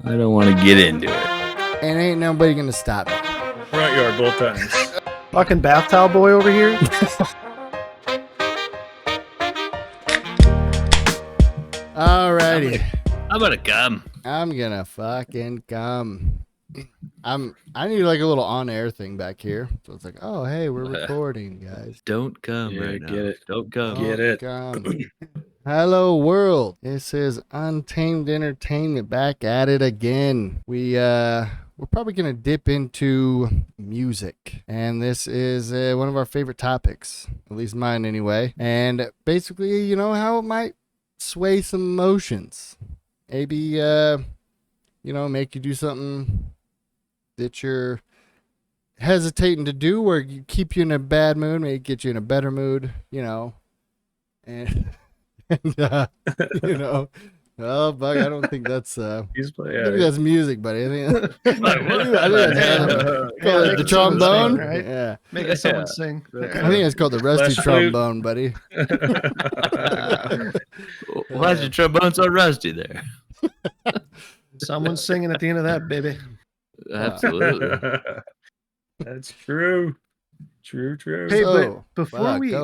I don't want to get into it. And ain't nobody gonna stop me. Front yard both times. Fucking bath towel boy over here. Alrighty. I'm gonna come. I'm gonna fucking come. I need like a little on-air thing back here. So it's like, oh hey, we're recording, guys. Don't come right now. Get it. Don't come. Get it. Come. Hello world. This is Untamed Entertainment back at it again. We're probably gonna dip into music, and this is one of our favorite topics, at least mine anyway. And basically, you know how it might sway some emotions. Maybe make you do something that you're hesitating to do, or you keep you in a bad mood, maybe get you in a better mood, and oh, Bug, I don't think that's I think that's music, buddy. I think that's the trombone, right? Yeah, Making someone sing. I think it's called the rusty trombone, buddy. Why is your trombone so rusty there? Someone's singing at the end of that, baby. Absolutely. That's true. True. Hey, So, but go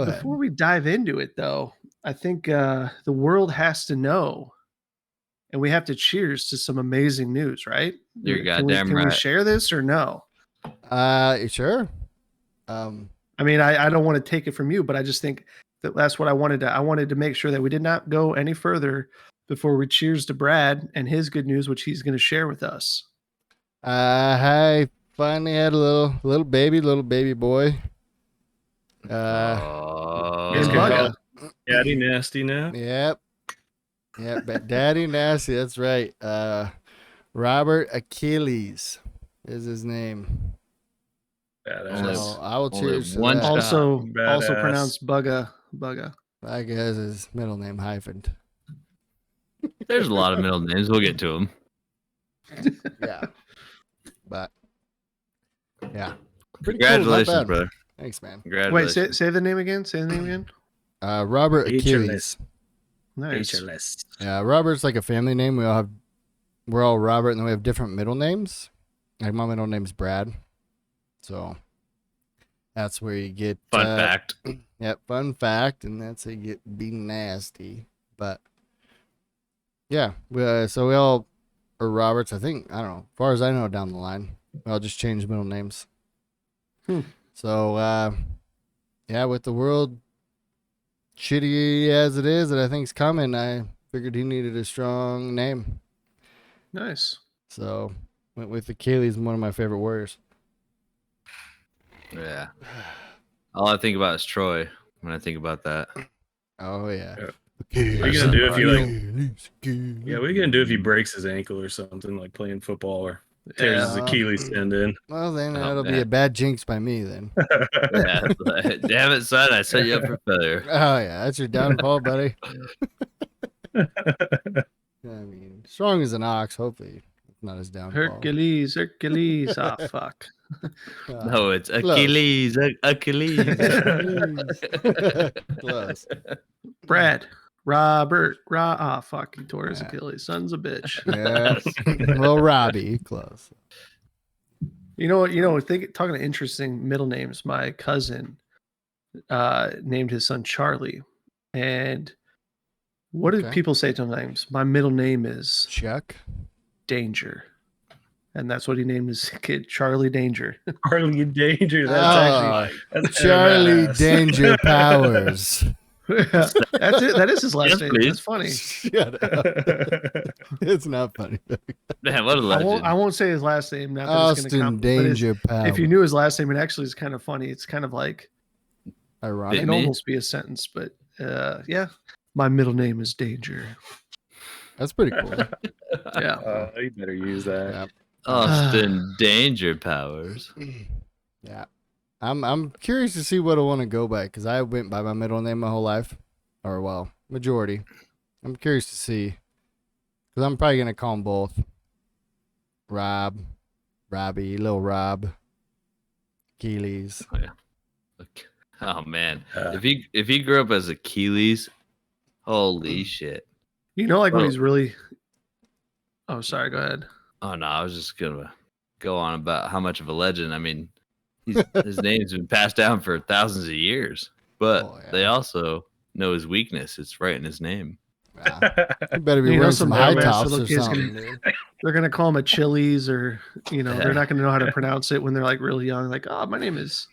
ahead. before we dive into it, though, I think the world has to know, and we have to cheers to some amazing news, right? You're Can goddamn we right. share this or no? Sure. I mean, I don't want to take it from you, but I just think that's what I wanted to. I wanted to make sure that we did not go any further before we cheers to Brad and his good news, which he's going to share with us. I finally had a little baby boy. Oh, He's Bugga. Daddy nasty now. Yep, but Daddy Nasty, that's right. Robert Achilles is his name. Badass. So I will only cheers to one that. shot. Also Badass. pronounced Bugga. I guess his middle name hyphened. there's a lot of middle names. We'll get to them. Yeah, but yeah, pretty cool, not Congratulations, bad. brother. Thanks, man. Wait, Congratulations. say the name again. Say the name again. Robert Featureless. Achilles. Nice. Featureless. Yeah, Robert's like a family name. We're all Robert, and then we have different middle names. Like my middle name's Brad, so that's where you get Fun fact. Yep, fun fact, and that's how you get be nasty. But yeah, so we all are Roberts. I think, I don't know. As far as I know, down the line, we all just change middle names. So yeah, with the world shitty as it is, that I think's coming, I figured he needed a strong name. Nice. So went with Achilles, one of my favorite warriors. Yeah. All I think about is Troy when I think about that. Oh yeah. What are you gonna do if you Achilles. Yeah, what are you gonna do if he breaks his ankle or something, like playing football, or tears his Yeah. Achilles tendon? Well, then Oh, that'll be man. a bad jinx by me then. Yeah, damn it, son! I set you up for failure. Oh yeah, that's your downfall, buddy. I mean, strong as an ox. Hopefully, it's not his downfall. Hercules. Ah, fuck. No, it's Achilles. Achilles. Close. Brad. Robert. Fuck. He tore his Achilles. Son's a bitch. Yeah. Well, Robbie, close. You know, talking to interesting middle names, my cousin named his son Charlie. And what do Okay. people say to names? My middle name is Chuck. Danger. And that's what he named his kid, Charlie Danger. Charlie Danger. That's That's Charlie badass. Danger Powers. That's it. That is his last Yes, name. please. That's funny. Shut up. It's not funny. Man, what a legend. I won't say his last name. Not that it's Austin gonna come, but it's- Danger Powers. if you knew his last name, it actually is kind of funny. It's kind of like it Ironic. Bit can me. almost be a sentence, but yeah. My middle name is Danger. That's pretty cool. Yeah. You better use that. Yeah. Austin Danger Powers. Yeah. I'm curious to see what I want to go by, because I went by my middle name my whole life. Or, well, majority. I'm curious to see. Because I'm probably going to call them both. Robbie, Lil Rob, Achilles. Oh man, if he grew up as Achilles, holy shit! You know, like when Oh. he's really. Oh, sorry. Go ahead. Oh no, I was just gonna go on about how much of a legend. I mean, his name's been passed down for thousands of years, but they also know his weakness. It's right in his name. You better be wearing some high tops or something, dude. They're gonna call him a Chili's, or they're not gonna know how to pronounce it when they're like really young. Like, oh, his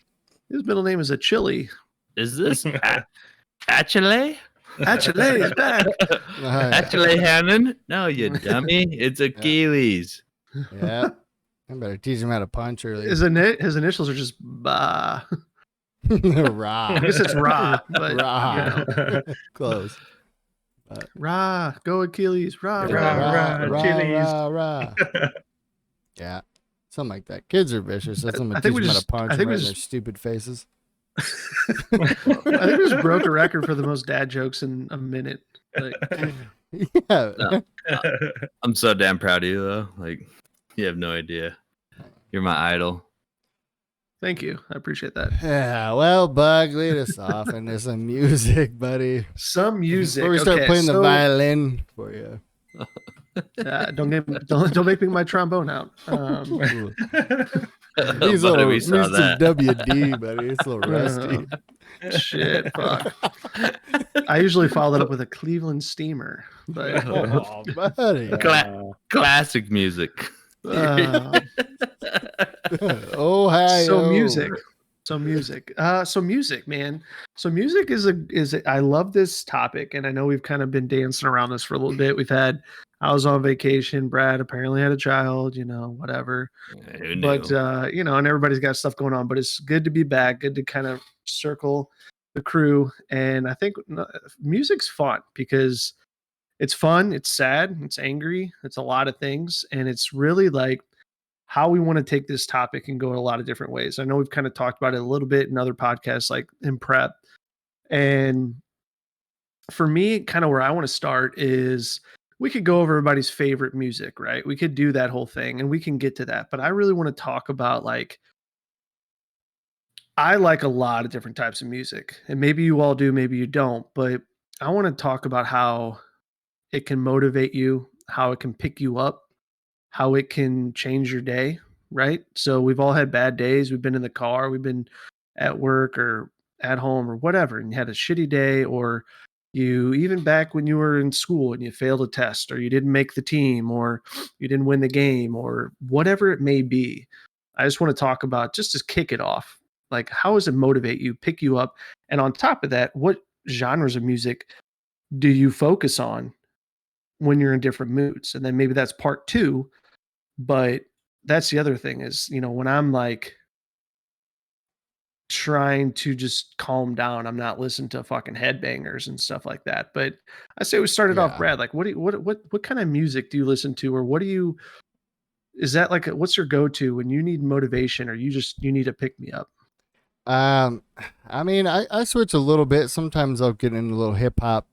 middle name is a Chili. Is this Achille? Achille is back. Achille Hannon? No, you dummy. It's Achilles. Yeah. I better teach him how to punch early. His initials are just Ba. Ra. I guess it's Ra, but Ra. Close. Ra, go Achilles. Ra, Achilles. Ra. Yeah. Something like that. Kids are vicious. That's what I'm teach them how to punch right in their stupid faces. I think we just broke a record for the most dad jokes in a minute. Like, yeah. No, I'm so damn proud of you, though. Like, you have no idea. You're my idol. Thank you. I appreciate that. Yeah. Well, Bug, lead us off into some music, buddy. Some music. Before we start playing the violin for you. Don't make me my trombone out. He's a little some WD, buddy. It's a little rusty. Shit, fuck. I usually follow that up with a Cleveland Steamer, but buddy. Classic music. Ohio. So music, man. So music is I love this topic, and I know we've kind of been dancing around this for a little bit. I was on vacation. Brad apparently had a child, whatever. But, and everybody's got stuff going on, but it's good to be back. Good to kind of circle the crew. And I think music's fun because it's fun. It's sad. It's angry. It's a lot of things. And it's really like how we want to take this topic and go in a lot of different ways. I know we've kind of talked about it a little bit in other podcasts, like in prep. And for me, kind of where I want to start is we could go over everybody's favorite music, right? We could do that whole thing and we can get to that. But I really want to talk about I like a lot of different types of music, and maybe you all do, maybe you don't, but I want to talk about how it can motivate you, how it can pick you up, how it can change your day, right? So we've all had bad days. We've been in the car, we've been at work or at home or whatever, and you had a shitty day, or you even back when you were in school and you failed a test, or you didn't make the team, or you didn't win the game, or whatever it may be. I just want to talk about, just to kick it off, like, how does it motivate you, pick you up? And on top of that, what genres of music do you focus on when you're in different moods? And then maybe that's part two. But that's the other thing is, when I'm like trying to just calm down, I'm not listening to fucking headbangers and stuff like that. But I say we started off, Brad, like, what kind of music do you listen to, or is that like, what's your go-to when you need motivation, or you need to pick me up? I mean, I switch a little bit. Sometimes I'll get into a little hip hop,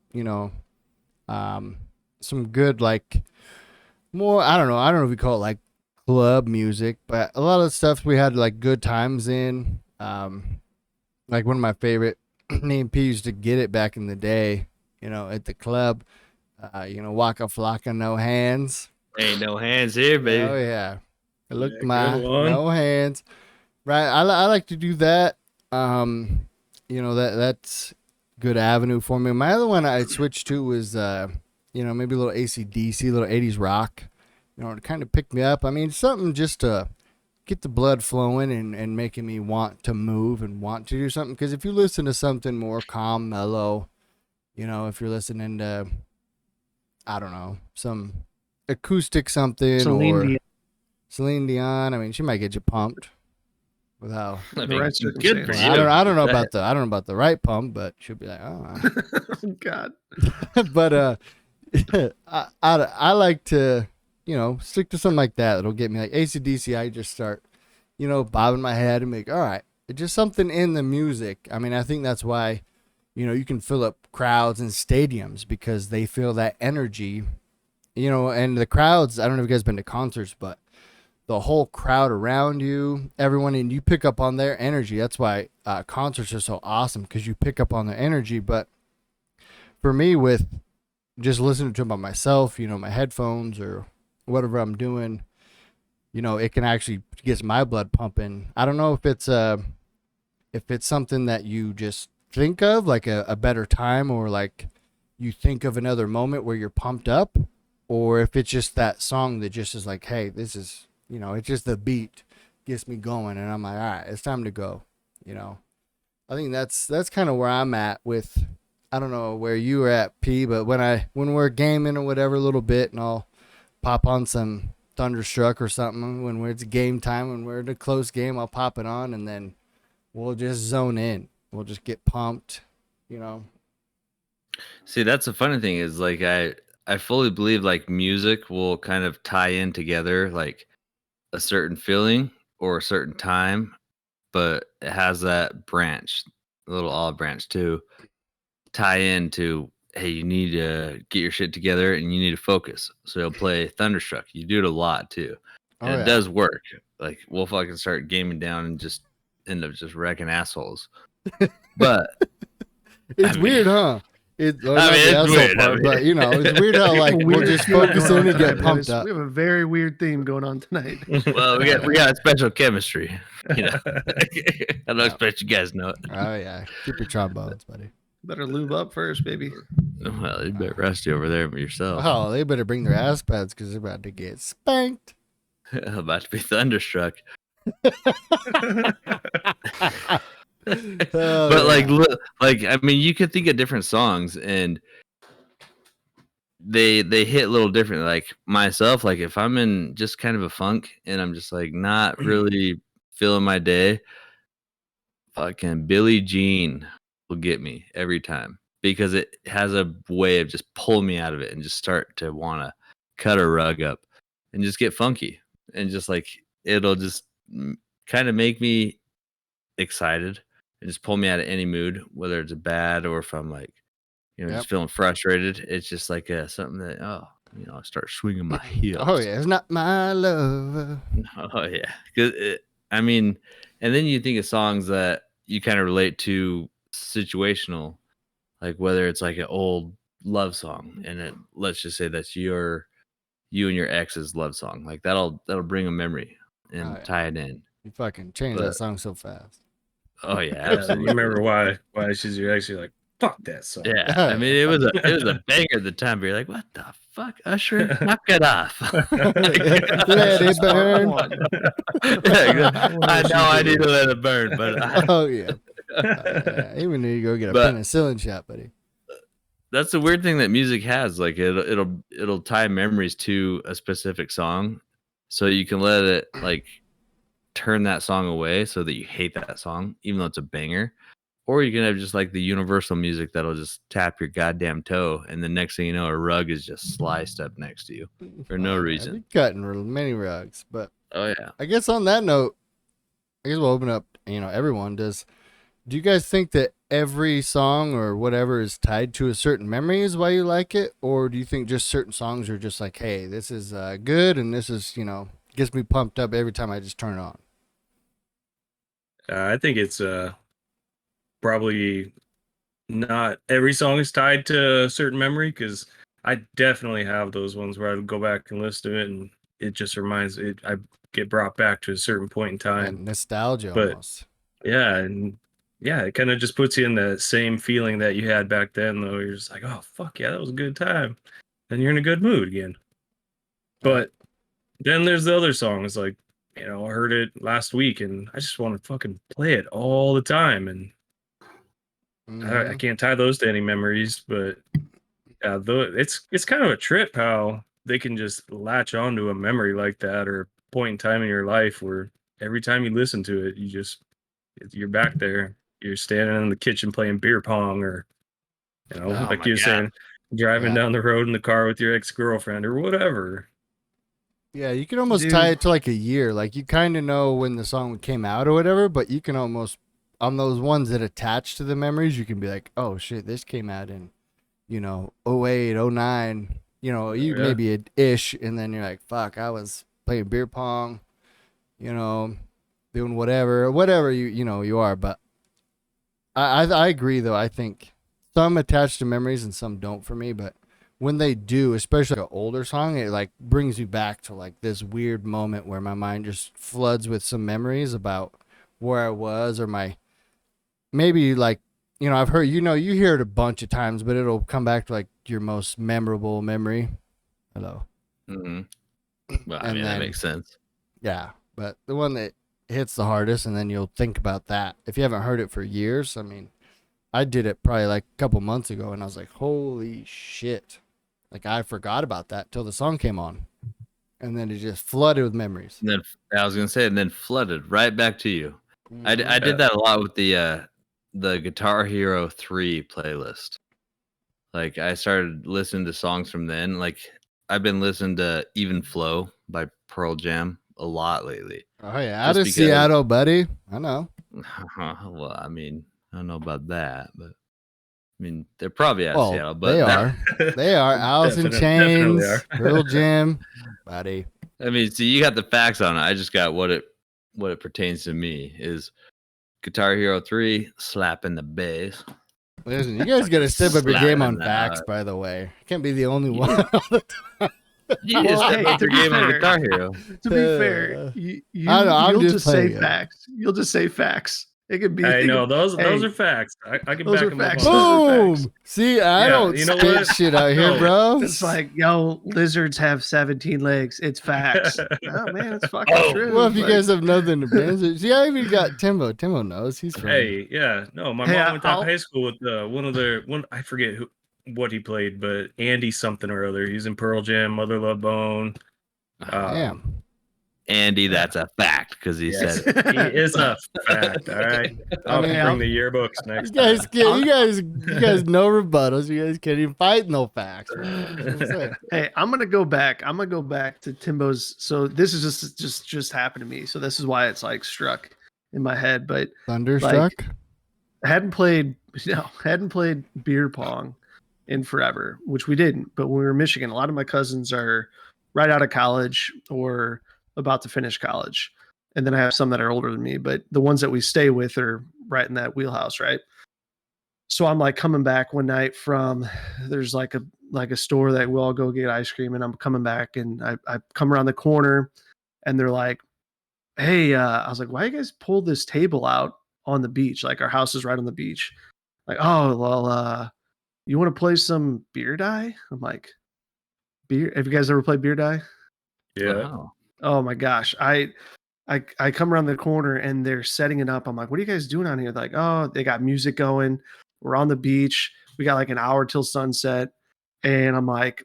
some good, like, more, I don't know if we call it like club music, but a lot of the stuff we had like good times in. Like one of my favorite, me and P used to get it back in the day, at the club. Waka Flocka, No Hands. Ain't no hands here, baby. Oh yeah, no hands. Right, I like to do that. That's good avenue for me. My other one I switched to was maybe a little AC/DC, a little 80s rock, to kind of pick me up. I mean, something just to get the blood flowing and making me want to move and want to do something. Because if you listen to something more calm, mellow, if you're listening to, I don't know, some acoustic something, Celine Dion, I mean, she might get you pumped. Without good for you. I don't know about the right pump, but she'll be like, oh God. But I like to stick to something like that. It'll get me like AC/DC. I just start bobbing my head and make, all right, it's just something in the music. I mean, I think that's why you can fill up crowds and stadiums, because they feel that energy, and the crowds, I don't know if you guys been to concerts, but the whole crowd around you, everyone, and you pick up on their energy. That's why concerts are so awesome, because you pick up on their energy. But for me, with just listening to them by myself, my headphones or whatever I'm doing, it can actually get my blood pumping. I don't know if it's something that you just think of, like a better time, or like you think of another moment where you're pumped up, or if it's just that song that just is like, hey, this is, it's just the beat gets me going, and I'm like, all right, it's time to go. I think that's kind of where I'm at with. I don't know where you were at, P, but when we're gaming or whatever a little bit, and I'll pop on some Thunderstruck or something when it's game time, when we're in a close game, I'll pop it on, and then we'll just zone in. We'll just get pumped. See, that's the funny thing is, like, I fully believe like music will kind of tie in together, like a certain feeling or a certain time, but it has that branch, a little olive branch to tie into, hey, you need to get your shit together and you need to focus. So you'll play Thunderstruck. You do it a lot too. And it does work. Like, we'll fucking start gaming down and just end up just wrecking assholes. But it's weird, huh? It's weird. But it's weird how like we'll just focus in and get pumped up. We have a very weird theme going on tonight. Well, we got a special chemistry. I don't expect you guys know it. Oh yeah, keep your trombones, buddy. Better lube up first, baby. Well, you better rusty over there yourself. Oh, they better bring their ass pads because they're about to get spanked. About to be thunderstruck. But like I mean, you could think of different songs and they hit a little different. Like myself, like if I'm in just kind of a funk and I'm just like not really feeling my day, fucking Billie Jean will get me every time because it has a way of just pulling me out of it and just start to want to cut a rug up and just get funky and just like it'll just kind of make me excited and just pull me out of any mood, whether it's bad or if I'm like, just feeling frustrated. It's just like something that I start swinging my heels. Oh yeah, it's not my love. Oh yeah, because and then you think of songs that you kind of relate to situational, like whether it's like an old love song and let's just say that's you and your ex's love song, like that'll bring a memory and tie it in. You fucking change that song so fast. Oh yeah, absolutely. You remember why she's your ex? You're like, fuck that song. Yeah, I mean it was a banger at the time, but you're like, what the fuck, Usher, knock it off. Let it burn. I know I need to let it burn, but oh yeah. Even though you go get a penicillin shot, buddy. That's the weird thing that music has. Like it'll tie memories to a specific song, so you can let it like turn that song away so that you hate that song, even though it's a banger. Or you can have just like the universal music that'll just tap your goddamn toe, and the next thing you know, a rug is just sliced up next to you for no reason. Cutting many rugs, but oh yeah. I guess on that note, I guess we'll open up. Everyone does. Do you guys think that every song or whatever is tied to a certain memory is why you like it, or do you think just certain songs are just like, hey, this is good, and this is gets me pumped up every time I just turn it on? I think it's probably not every song is tied to a certain memory, because I definitely have those ones where I go back and listen to it and it just reminds it. I get brought back to a certain point in time. And nostalgia almost. Yeah, and yeah, it kind of just puts you in the same feeling that you had back then, though. You're just like, oh fuck yeah, that was a good time, and you're in a good mood again. But then there's the other songs, like I heard it last week and I just want to fucking play it all the time, and I can't tie those to any memories. But it's kind of a trip how they can just latch onto a memory like that, or a point in time in your life where every time you listen to it, you're back there. You're standing in the kitchen playing beer pong, or like you were saying, driving down the road in the car with your ex-girlfriend or whatever. Yeah, you can almost tie it to like a year. Like you kind of know when the song came out or whatever, but you can almost, on those ones that attach to the memories, you can be like, oh shit, this came out in 08, 09, maybe an ish, and then you're like, fuck, I was playing beer pong, doing whatever you are. But I agree though. I think some attach to memories and some don't for me. But when they do, especially like an older song, it like brings you back to like this weird moment where my mind just floods with some memories about where I was or my maybe like I've heard you hear it a bunch of times, but it'll come back to like your most memorable memory. Hello. Mm-hmm. Well, I And mean, that then- makes sense. Yeah, but the one that hits the hardest, and then you'll think about that. If you haven't heard it for years, I mean, I did it probably like a couple months ago, and I was like, holy shit. Like, I forgot about that till the song came on. And then it just flooded with memories. And then I was gonna say, and then flooded right back to you. I Mhm. did that a lot with the Guitar Hero 3 playlist. Like, I started listening to songs from then. Like, I've been listening to Even Flow by Pearl Jam a lot lately. Oh, yeah. Out Just of because- Seattle, buddy. I know. Well, I mean, I don't know about that, but I mean, they're probably out of Well, Seattle, but they are. They are. Alice in Definitely Chains, are. Pearl Jam, buddy. I mean, so you got the facts on it. I just got what it pertains to me is Guitar Hero 3 slapping the bass. Listen, you guys got to step up your game on Slapping facts, out. by the way. I can't be the only one. You Well, just hey, step up to your be game on fair- Guitar Hero. To be fair, I know, I'm you'll just just say playing it. facts. You'll just say facts. It could be. I know those Hey, are facts. I can those back are them up facts. on Those that. are Boom! See, I Yeah, don't you know spit what? shit out here, No. bro. It's like, yo, lizards have 17 legs. It's facts. Oh man, it's fucking Oh, true. Well, if you Like, guys have nothing to answer, see, I even got Timbo. Timbo knows he's from. Hey, yeah, no, my Hey, mom went to I'll- high school with one. I forget what he played, but Andy something or other. He's in Pearl Jam, Mother Love Bone. Damn. Andy, that's a fact because he Yes, said it. he is a fact. All right, I'll mean, bring the yearbooks next You guys time. can't. You guys no rebuttals. You guys can't even fight no facts. That's what I'm saying. Hey, I'm gonna go back. I'm gonna go back to Timbo's. So this is just happened to me. So this is why it's like struck in my head. But Thunderstruck. I hadn't played beer pong in forever, which we didn't. But when we were in Michigan, a lot of my cousins are right out of college or about to finish college. And then I have some that are older than me, but the ones that we stay with are right in that wheelhouse, right? So I'm like coming back one night from there's like a store that we'll all go get ice cream, and I'm coming back and I come around the corner and they're like, hey, I was like, why you guys pulled this table out on the beach? Like our house is right on the beach. Like, oh, well, you want to play some beer die? I'm like, beer? Have you guys ever played beer die? Yeah, Wow. Oh my gosh. I come around the corner and they're setting it up. I'm like, what are you guys doing on here? They're like, oh, they got music going. We're on the beach. We got like an hour till sunset. And I'm like,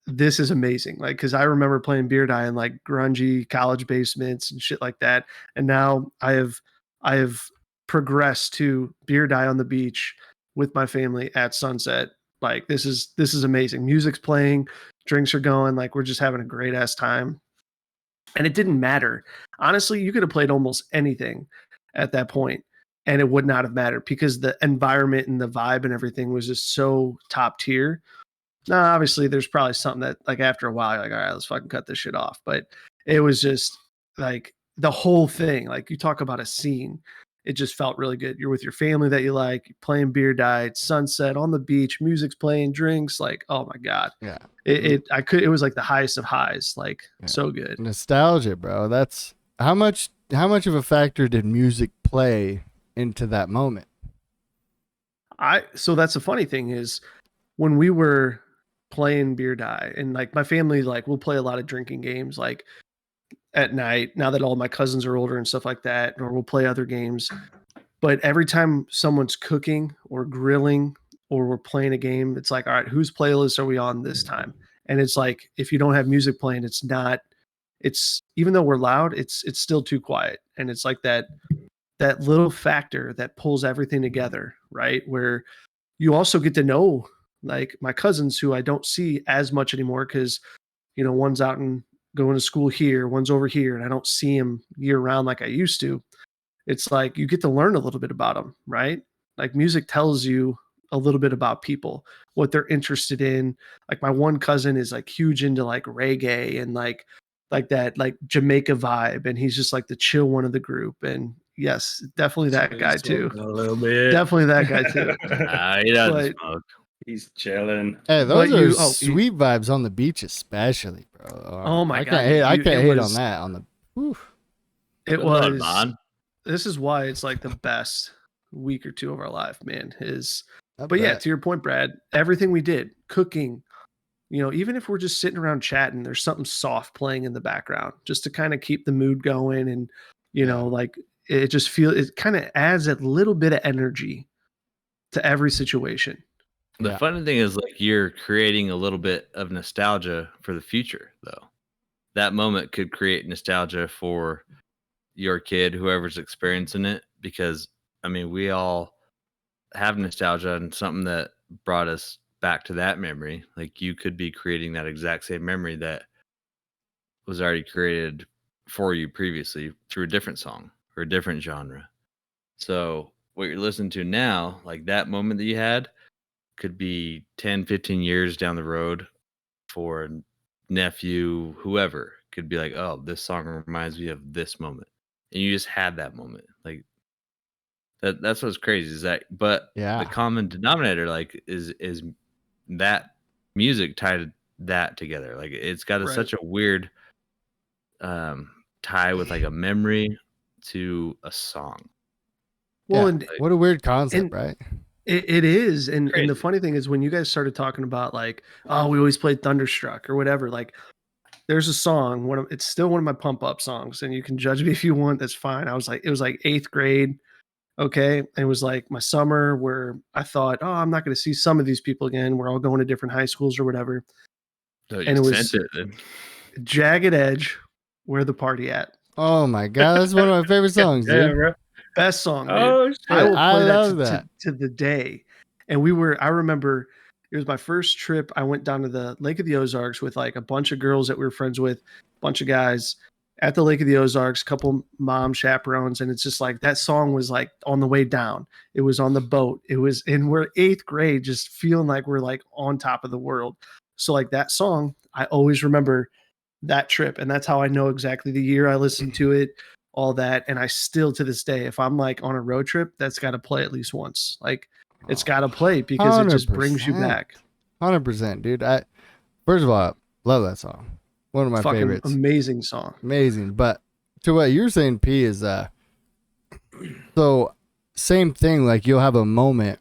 this is amazing. Like, cause I remember playing beer die in like grungy college basements and shit like that. And now I have progressed to beer die on the beach with my family at sunset. Like this is amazing. Music's playing, drinks are going, like we're just having a great ass time. And it didn't matter. Honestly, you could have played almost anything at that point and it would not have mattered because the environment and the vibe and everything was just so top tier. Now, obviously, there's probably something that, like, after a while, you're like, all right, let's fucking cut this shit off. But it was just like the whole thing. Like, you talk about a scene, it just felt really good. You're with your family that you like, you're playing beer diet, sunset on the beach, music's playing, drinks. Like, oh my god, Yeah. it was like the highest of highs. Like, Yeah. so good. Nostalgia, bro. That's how much of a factor did music play into that moment? So that's the funny thing is when we were playing beer die and like my family, like we'll play a lot of drinking games like at night now that all my cousins are older and stuff like that, or we'll play other games. But every time someone's cooking or grilling or we're playing a game, it's like, all right, whose playlist are we on this time? And it's like, if you don't have music playing, it's even though we're loud, it's still too quiet. And it's like that little factor that pulls everything together, right? Where you also get to know like my cousins who I don't see as much anymore because, one's out and going to school here, one's over here, and I don't see him year round like I used to. It's like you get to learn a little bit about them, right? Like music tells you a little bit about people, what they're interested in. Like my one cousin is like huge into like reggae and like that like Jamaica vibe, and he's just like the chill one of the group. And yes, definitely that guy too. A little bit. Definitely that guy too. He doesn't But- smoke. He's chilling. Hey, But those are you- sweet vibes on the beach, especially, bro. Oh my I God, can't hate. I it can't hate on was- that. On the, whew. It Good Lord, was. man. This is why it's like the best week or two of our life, man. I But yeah, bet. to your point, Brad, everything we did, cooking, even if we're just sitting around chatting, there's something soft playing in the background just to kind of keep the mood going. And, like it it kind of adds a little bit of energy to every situation. The Yeah. funny thing is, like, you're creating a little bit of nostalgia for the future, though. That moment could create nostalgia for your kid, whoever's experiencing it, because I mean, we all have nostalgia and something that brought us back to that memory. Like, you could be creating that exact same memory that was already created for you previously through a different song or a different genre. So what you're listening to now, like that moment that you had, could be 10, 15 years down the road for a nephew, whoever could be like, oh, this song reminds me of this moment. And you just had that moment. Like that's what's crazy is that, but Yeah. the common denominator, like, is that music tied that together. Like, it's got Right. such a weird tie with like a memory to a song. Well, Yeah. and What a weird concept, and- right? it is. And the Crazy. funny thing is when you guys started talking about like, oh, we always played Thunderstruck or whatever, like there's a song, it's still one of my pump up songs, and you can judge me if you want, that's fine. It was like 8th grade. Okay. And it was like my summer where I thought, oh, I'm not going to see some of these people again. We're all going to different high schools or whatever. So you And it was sent it. Then. Jagged Edge, Where the Party At. Oh my god, that's one of my favorite songs, Yeah, dude. bro. Best song, dude. Oh shit. I will play I that, love that. to the day. And I remember it was my first trip. I went down to the Lake of the Ozarks with like a bunch of girls that we were friends with, a bunch of guys at the Lake of the Ozarks, couple mom chaperones. And it's just like that song was like on the way down. It was on the boat. We're 8th grade, just feeling like we're like on top of the world. So like that song, I always remember that trip. And that's how I know exactly the year I listened to it, all that. And I still, to this day, if I'm like on a road trip, that's got to play at least once. Like it's got to play because it just brings you 100%. back. 100%, dude. First of all, love that song. One of my Fucking favorites. amazing song. Amazing. But to what you're saying, P, is so same thing. Like you'll have a moment,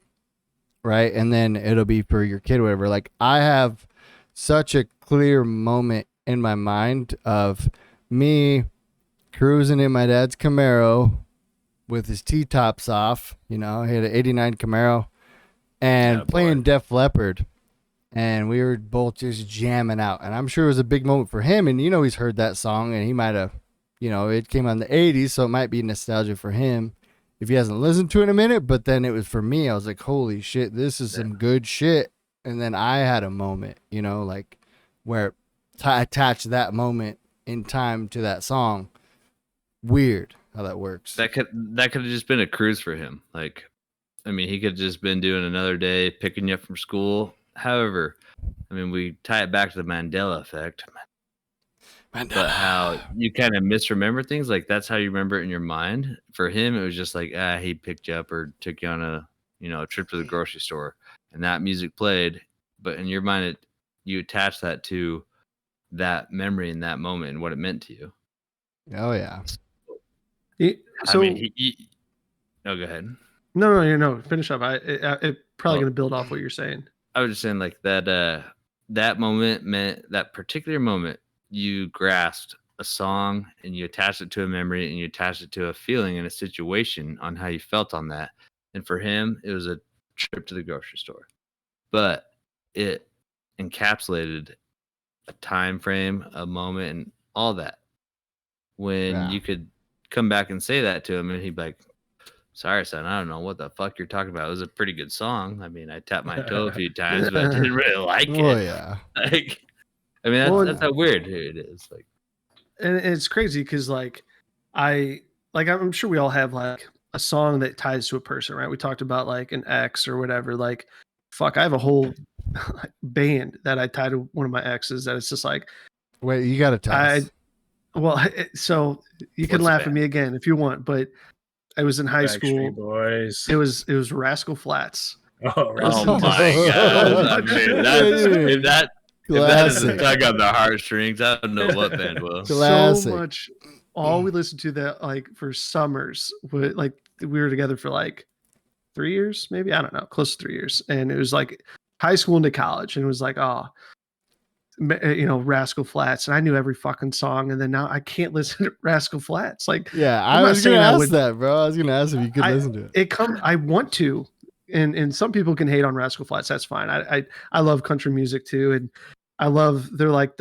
right? And then it'll be for your kid or whatever. Like I have such a clear moment in my mind of me cruising in my dad's Camaro with his T-tops off. He had an 89 Camaro and Yeah, playing boy. Def Leppard. And we were both just jamming out. And I'm sure it was a big moment for him. And, he's heard that song and he might have, it came out in the 80s. So it might be nostalgia for him if he hasn't listened to it in a minute. But then it was for me. I was like, holy shit, this is some good shit. And then I had a moment, like where I attached that moment in time to that song. Weird how that works. That could have just been a cruise for him. Like, I mean, he could have just been doing another day, picking you up from school. However, I mean, we tie it back to the Mandela effect. But how you kind of misremember things, like that's how you remember it in your mind. For him, it was just like, he picked you up or took you on a trip to the grocery store, and that music played. But in your mind, you attach that to that memory in that moment and what it meant to you. Oh, yeah. So, I mean, no, go ahead. no, finish up. It probably going to build off what you're saying. I was just saying, like, that moment meant, that particular moment, you grasped a song and you attached it to a memory and you attached it to a feeling and a situation on how you felt on that. And for him, it was a trip to the grocery store, but it encapsulated a time frame, a moment, and all that. When you could come back and say that to him and he'd be like, sorry, son, I don't know what the fuck you're talking about. It was a pretty good song. I mean, I tapped my toe a few times, but I didn't really like it. Oh, yeah. Like, I mean, that's how weird it is. Like, And it's crazy because I'm sure we all have like a song that ties to a person, right? We talked about like an ex or whatever. Like, fuck, I have a whole band that I tie to one of my exes that it's just like, Wait, you got to tell us. So you can What's the laugh at band? me again if you want, but I was in high Backstreet school. Boys. It was Rascal Flatts. Oh, Oh Rascal my Flatts. god! I mean, that's, if that doesn't Classic. tug on the heartstrings, I don't know what band will. So Classic. much. All we listened to that like for summers. Like we were together for like 3 years, maybe, I don't know, close to 3 years, and it was like high school into college, and it was like, oh, Rascal Flatts, and I knew every fucking song, and then now I can't listen to Rascal Flatts. Like, Yeah, I'm I not was gonna saying I ask would- that, bro. I was gonna ask if you could listen to it. I want to, and some people can hate on Rascal Flatts. That's fine. I love country music too, and they're like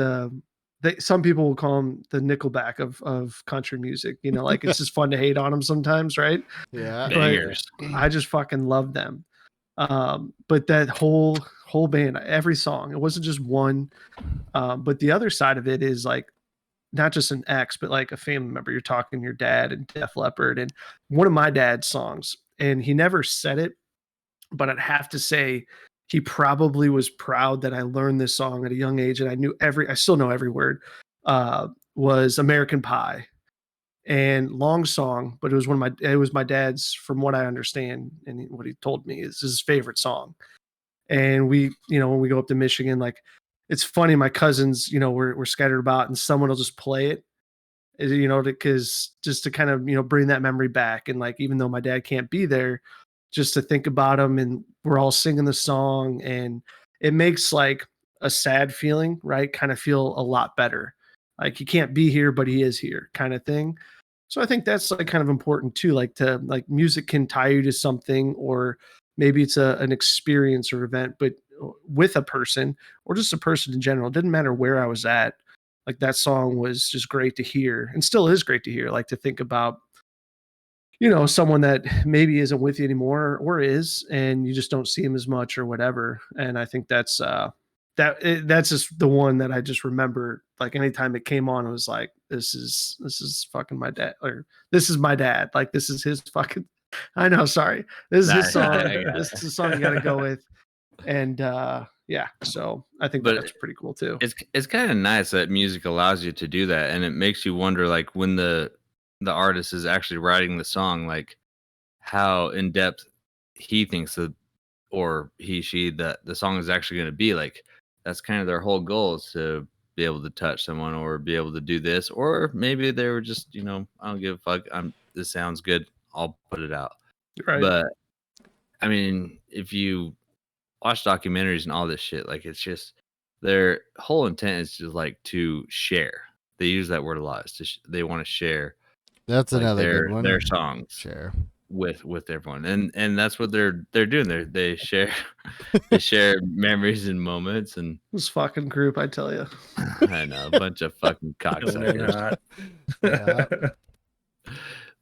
some people will call them the Nickelback of country music. Like it's just fun to hate on them sometimes, right? Yeah. Bangers. I just fucking love them. But that whole band, every song, it wasn't just one. But the other side of it is like not just an ex, but like a family member. You're talking your dad and Def Leppard, and one of my dad's songs, and he never said it, but I'd have to say he probably was proud that I learned this song at a young age, and I still know every word. Was American Pie, and long song, but it was my dad's, from what I understand, and what he told me is his favorite song. And we, when we go up to Michigan, like it's funny, my cousins, we're scattered about, and someone will just play it, because just to kind of, bring that memory back. And like, even though my dad can't be there, just to think about him, and we're all singing the song, and it makes like a sad feeling, right, kind of feel a lot better. Like he can't be here, but he is here, kind of thing. So I think that's like kind of important too, like music can tie you to something, or maybe it's an experience or event, but with a person, or just a person in general. It didn't matter where I was at. Like that song was just great to hear, and still is great to hear. Like to think about, someone that maybe isn't with you anymore, or is, and you just don't see him as much or whatever. And I think that's just the one that I just remember. Like anytime it came on, it was like, this is fucking my dad, or this is my dad. Like this is his fucking. I know, sorry. This is his song. This is the song you got to go with. And yeah, so I think that's pretty cool too. It's kind of nice that music allows you to do that, and it makes you wonder, like, when the artist is actually writing the song, like how in depth he thinks that, or she that the song is actually going to be. Like that's kind of their whole goal, is to be able to touch someone, or be able to do this, or maybe they were just, I don't give a fuck. This sounds good, I'll put it out. Right. But I mean, if you watch documentaries and all this shit, like it's just their whole intent is just like to share. They use that word a lot. They want to share. That's like another good one. Their songs Share with everyone, and that's what they're doing. They share they share memories and moments. And this fucking group, I tell you, I know, a bunch of fucking cocksuckers.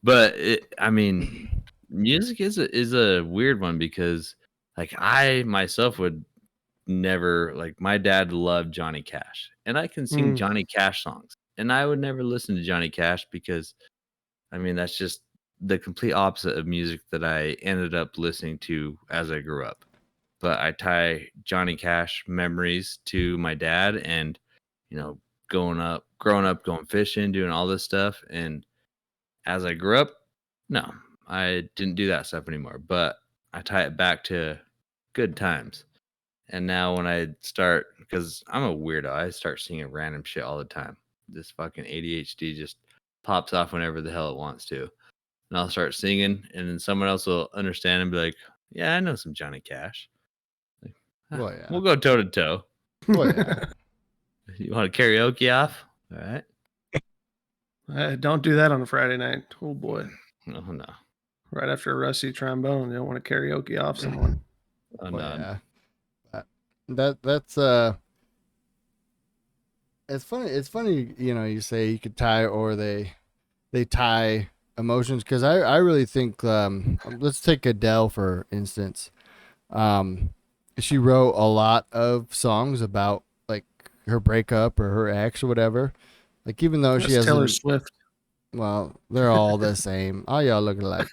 But I mean, music is a weird one, because like I myself would never, like, my dad loved Johnny Cash, and I can sing Johnny Cash songs, and I would never listen to Johnny Cash, because I mean that's just the complete opposite of music that I ended up listening to as I grew up. But I tie Johnny Cash memories to my dad, and growing up, going fishing, doing all this stuff. And as I grew up, no, I didn't do that stuff anymore, but I tie it back to good times. And now when I start, because I'm a weirdo, I start singing random shit all the time. This fucking ADHD just pops off whenever the hell it wants to. And I'll start singing, and then someone else will understand and be like, yeah, I know some Johnny Cash. Like, well, yeah. We'll go toe to toe. Well, yeah. You want to karaoke off? All right. Don't do that on a Friday night. Oh boy. Oh no. Right after a rusty trombone, you don't want to karaoke off someone. Oh Well, no. yeah. That's it's funny, you say you could tie, or they tie emotions, because I really think, let's take Adele for instance. She wrote a lot of songs about like her breakup or her ex or whatever. Like even though she has Taylor Swift. Well, they're all the same. All y'all look alike.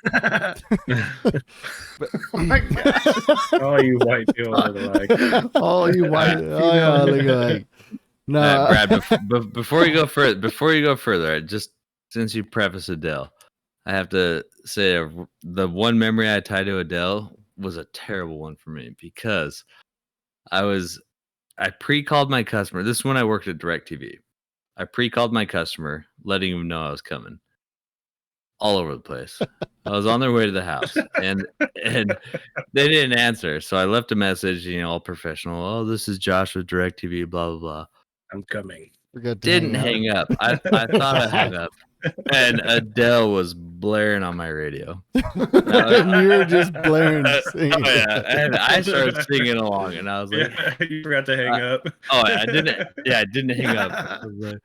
Oh my gosh. All you white people look alike. All you white All y'all look alike. No, Brad, before you go further, just since you preface Adele, I have to say the one memory I tie to Adele was a terrible one for me because I pre-called my customer. This is when I worked at DirecTV. I pre-called my customer, letting him know I was coming. All over the place. I was on their way to the house, and they didn't answer. So I left a message, all professional. Oh, this is Josh with DirecTV, blah blah blah. I'm coming. Didn't hang up. I thought I hung up, and Adele was blaring on my radio. And you were just blaring, singing. Oh, yeah, and I started singing along, and I was like, you forgot to hang up. Oh, I didn't. Yeah, I didn't hang up. I was like,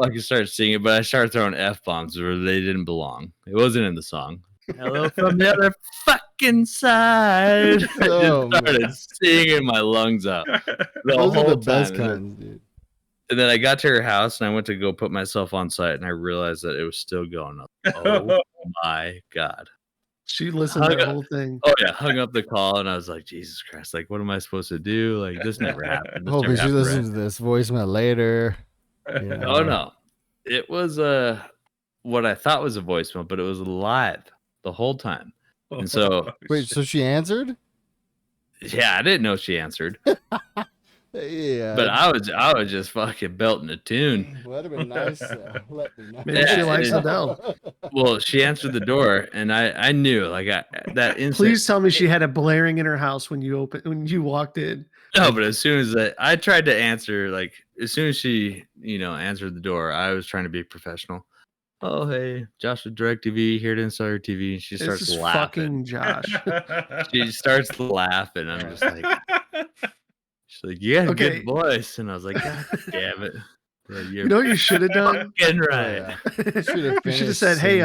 I could start singing, but I started throwing F-bombs where they didn't belong. It wasn't in the song. Hello from the other fucking side. I just started singing my lungs out. Those are the best kinds, dude. And then I got to her house and I went to go put myself on site and I realized that it was still going up. Oh my God. She listened to the whole thing. Oh yeah, hung up the call and I was like, Jesus Christ, like what am I supposed to do? Like this never happened. Hopefully she listens to this voicemail later. Oh no. It was what I thought was a voicemail, but it was live the whole time. And so wait, so she answered? Yeah, I didn't know she answered. Yeah. But I was just fucking belting a tune. That'd have been nice. Maybe she likes Adele. Well, she answered the door and I knew like that instant. Please tell me she had a blaring in her house when you walked in. No, but as soon as I tried to answer, like as soon as she, answered the door, I was trying to be professional. Oh, hey, Josh with DirecTV here to install your TV. She starts laughing. Fucking Josh. She starts laughing. I'm just like, she's like, you got a good voice, and I was like, God damn it. You know what you should have done? Fucking right. You should have said, hey,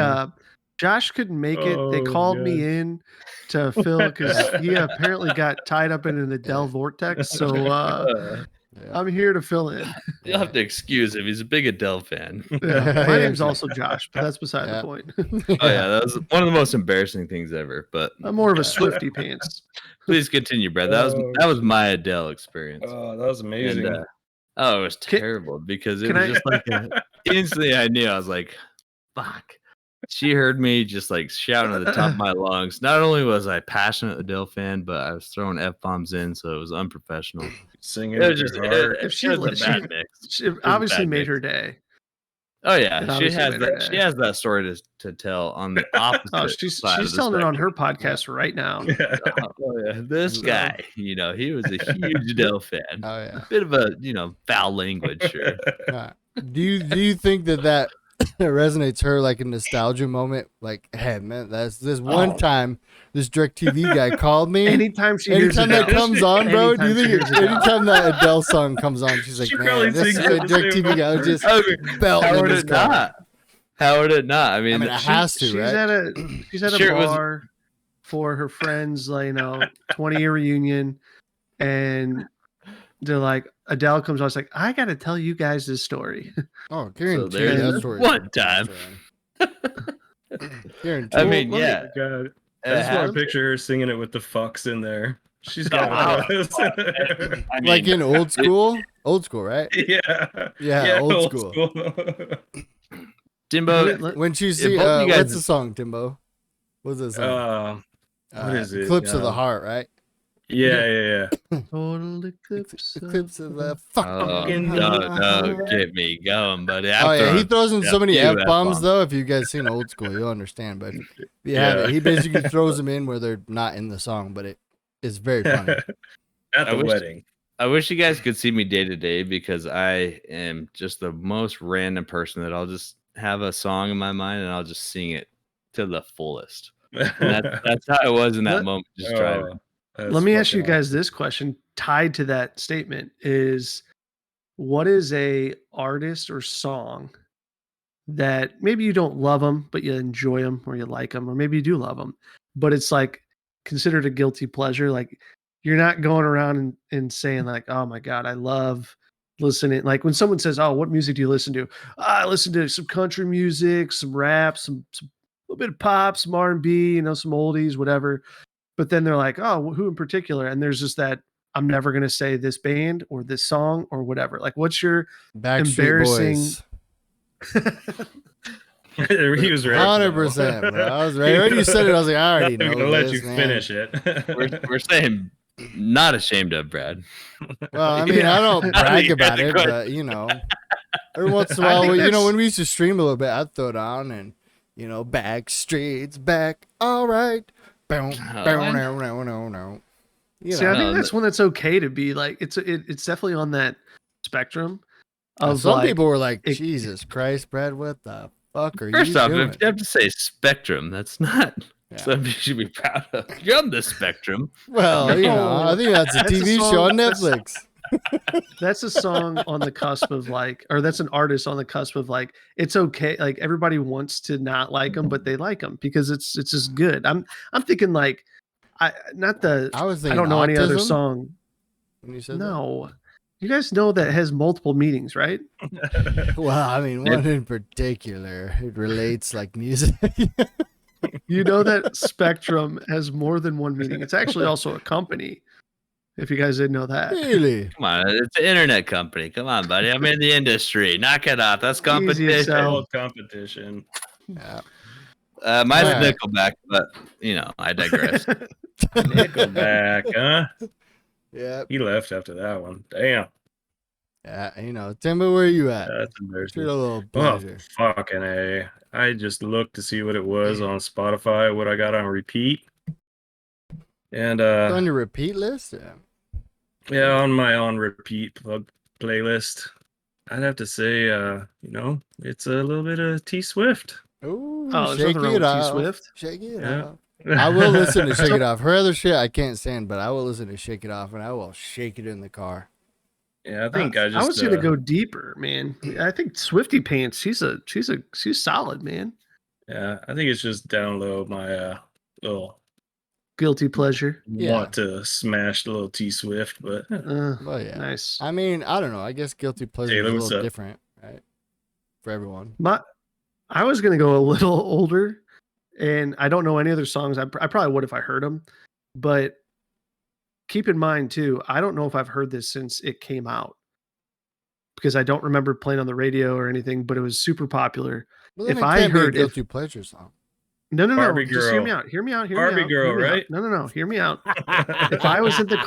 Josh couldn't make it. They called me in to fill because he apparently got tied up in an Adele vortex. So I'm here to fill in. You'll have to excuse him. He's a big Adele fan. Yeah. My name's also Josh, but that's beside the point. Oh yeah, that was one of the most embarrassing things ever. But I'm more of a Swifty pants. Please continue, Brad. That was my Adele experience. Oh, that was amazing. And, it was terrible because it was just like instantly I knew. I was like, fuck. She heard me just like shouting at the top of my lungs. Not only was I a passionate Adele fan, but I was throwing F-bombs in, so it was unprofessional. Singing. It was just she obviously made her day. Oh yeah, she has that story to tell on the opposite. She's telling it on her podcast right now. Oh yeah, this guy, he was a huge Adele fan. Oh yeah, a bit of a foul language. Sure. Do you think that resonates her like a nostalgia moment? Like, hey man, that's this one time this DirecTV guy called me. Anytime that comes on, bro. Do you think anytime that Adele song comes on, she's like, man, this is a DirecTV guy would just belt in this car. How would it not? I mean, it has to. She's at a bar for her friends, 20-year reunion, and they're like, Adele comes on. It's like, I got to tell you guys this story. Oh, guarantee that story. One time. I mean, yeah. God. I just want to picture her singing it with the fucks in there. She's got like in old school? Old school, right? Yeah, old school. Timbo, when you see, what's the song, Timbo? What's the song? What is it? Eclipse of the Heart, right? Yeah. Total eclipse of the fucking no, get me going, buddy. He throws in so many F-bombs, though. If you guys seen old school, you'll understand. But if you haven't, he basically throws them in where they're not in the song, but it is very funny. At the wedding. I wish you guys could see me day to day because I am just the most random person that I'll just have a song in my mind and I'll just sing it to the fullest. That's how I was in that moment, just driving. Let me ask you guys this question tied to that statement is, what is a artist or song that maybe you don't love them, but you enjoy them or you like them, or maybe you do love them, but it's like considered a guilty pleasure. Like you're not going around and saying like, oh my God, I love listening. Like when someone says, oh, what music do you listen to? I listen to some country music, some rap, some little bit of pop, some R&B, some oldies, whatever. But then they're like, oh, who in particular? And there's just that, I'm never going to say this band or this song or whatever. Like, what's your Backstreet embarrassing... Boys. He was ready. 100%, bro. I was ready. When you said it, I was like, I already I'm know gonna let this, you man. finish it. We're saying not ashamed of Brad. Well, I mean, I don't brag about it, but every once in a while, when we used to stream a little bit, I'd throw it on and back streets back, all right. Boom, no. See, I think that's one that's okay to be like. It's definitely on that spectrum. Of some people were like, Jesus Christ, Brad, what the fuck are you doing? First off, if you have to say spectrum, that's not something you should be proud of. You're on the spectrum. Well, I think that's a TV show on Netflix. That's a song on the cusp of or that's an artist on the cusp of it's okay. Like everybody wants to not like them, but they like them because it's just good. I'm thinking I don't know any other song. When you said no. That? You guys know that has multiple meanings, right? Well, I mean, one in particular, it relates like music. You know that spectrum has more than one meaning. It's actually also a company. If you guys didn't know that. Really? Come on, it's an internet company. Come on, buddy. I'm in the industry. Knock it off. That's competition. Competition. Yeah. Mine's Nickelback, but I digress. Nickelback, huh? Yeah. He left after that one. Damn. Yeah, Timbo, where are you at? That's embarrassing. A little pleasure. Oh, fucking A. I just looked to see what it was on Spotify, what I got on repeat. And it's on your repeat list? Yeah, on my on repeat playlist. I'd have to say it's a little bit of T Swift. Ooh, shake it off. T Swift. Shake it off. I will listen to Shake It Off. Her other shit I can't stand, but I will listen to Shake It Off and I will shake it in the car. Yeah, I think I was gonna go deeper, man. I think Swifty Pants, she's solid, man. Yeah, I think it's just down low my little guilty pleasure. Want to smash the little T Swift, but well, yeah, nice. I mean, I don't know. I guess guilty pleasure is a little different, right? For everyone. I was gonna go a little older, and I don't know any other songs. I probably would if I heard them, but keep in mind too, I don't know if I've heard this since it came out because I don't remember playing on the radio or anything. But it was super popular. Well, if I heard guilty pleasure song. No. Barbie Just girl. Hear me out. Barbie girl, right? No. Hear me out. If I was in the